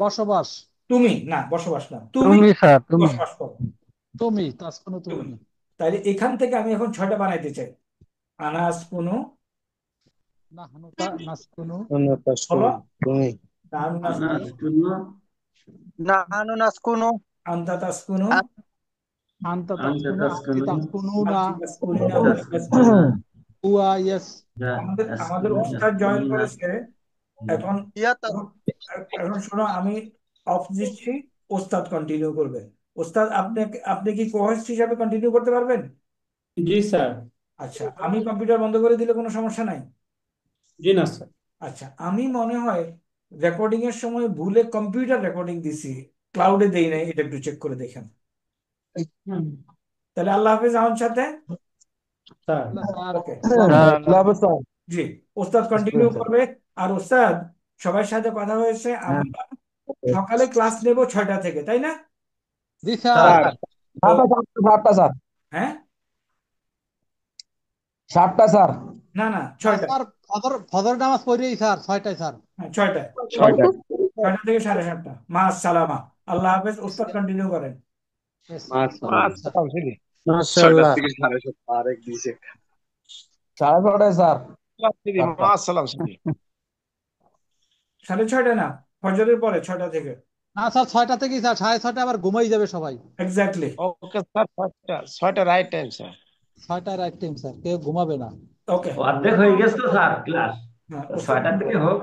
বসবাস। তুমি, না বসবাস না, তুমি তুমি স্যার, তুমি। বসবাস করো। তুমি তাসকুনু, তুমি তুমি। তাইলে এখান থেকে আমি এখন 6টা বানাইতে চাই। আনা আসকুনু, নাহনু নাসকুনু, আনা তাসকুনু তুমি নাহানু নাসকুনু, নাসকুনু। নাহানু নাসকুনু আনতা তাসকুনু, আন্তা আনতা তাসকুনু, আন্তি তাসকুনু। তাসকুনুনা, আনতি তাসকুনিনা, হুয়া ইয়াসকুনু। হুয়া ইয়াস। আমাদের ওস্তাদ জয়েন করেছে এখন। ইয়া এখন শোনো, আমি অফ দিচ্ছি, ওস্তাদ কন্টিনিউ করবে। ওস্তাদ আপনি আপনি কি কোহোস্ট হিসাবে কন্টিনিউ করতে পারবেন? জি স্যার। আচ্ছা, আমি কম্পিউটার বন্ধ করে দিলে কোনো সমস্যা নাই? জি না স্যার। আচ্ছা, আমি মনে হয় রেকর্ডিং এর সময় ভুলে কম্পিউটার রেকর্ডিং দিছি, ক্লাউডে দেই নাই, এটা একটু চেক করে দেখেন। তাহলে আল্লাহ হাফেজ আমার সাথে। স্যার ওকে, স্যার, জি, ওস্তাদ কন্টিনিউ করবে। আর ওস্তাদ, সবার সাথে কথা হয়েছে, আমরা সকালে ক্লাস নেব 6টা থেকে, তাই না? জি স্যার। 7টা স্যার। হ্যাঁ, 7টা স্যার। না না 6টা। স্যার ফজর নামাজ পড়েই স্যার 6টায় স্যার। হ্যাঁ 6টায়, 6টা। 6টা থেকে 7:30। মা সালামা, আল্লাহ হাফেজ। ওস্তাদ কন্টিনিউ করেন। মাশাআল্লাহ 6টা থেকে 7:30 আরেক দিছে। 6:30 স্যার। মাশাআল্লাহ 6:30 না, ফজরের পরে 6টা থেকে। না স্যার 6টা থেকেই স্যার, 6:30 আবার ঘুমাই যাবে সবাই। এক্স্যাক্টলি। ওকে স্যার 6টা রাইট টাইম স্যার 6টা রাইট টাইম স্যার, কেউ ঘুমাবে না। ওকে, অর্ধেক হয়ে গেছে তো স্যার ক্লাস। হ্যাঁ 6টা থেকে হোক।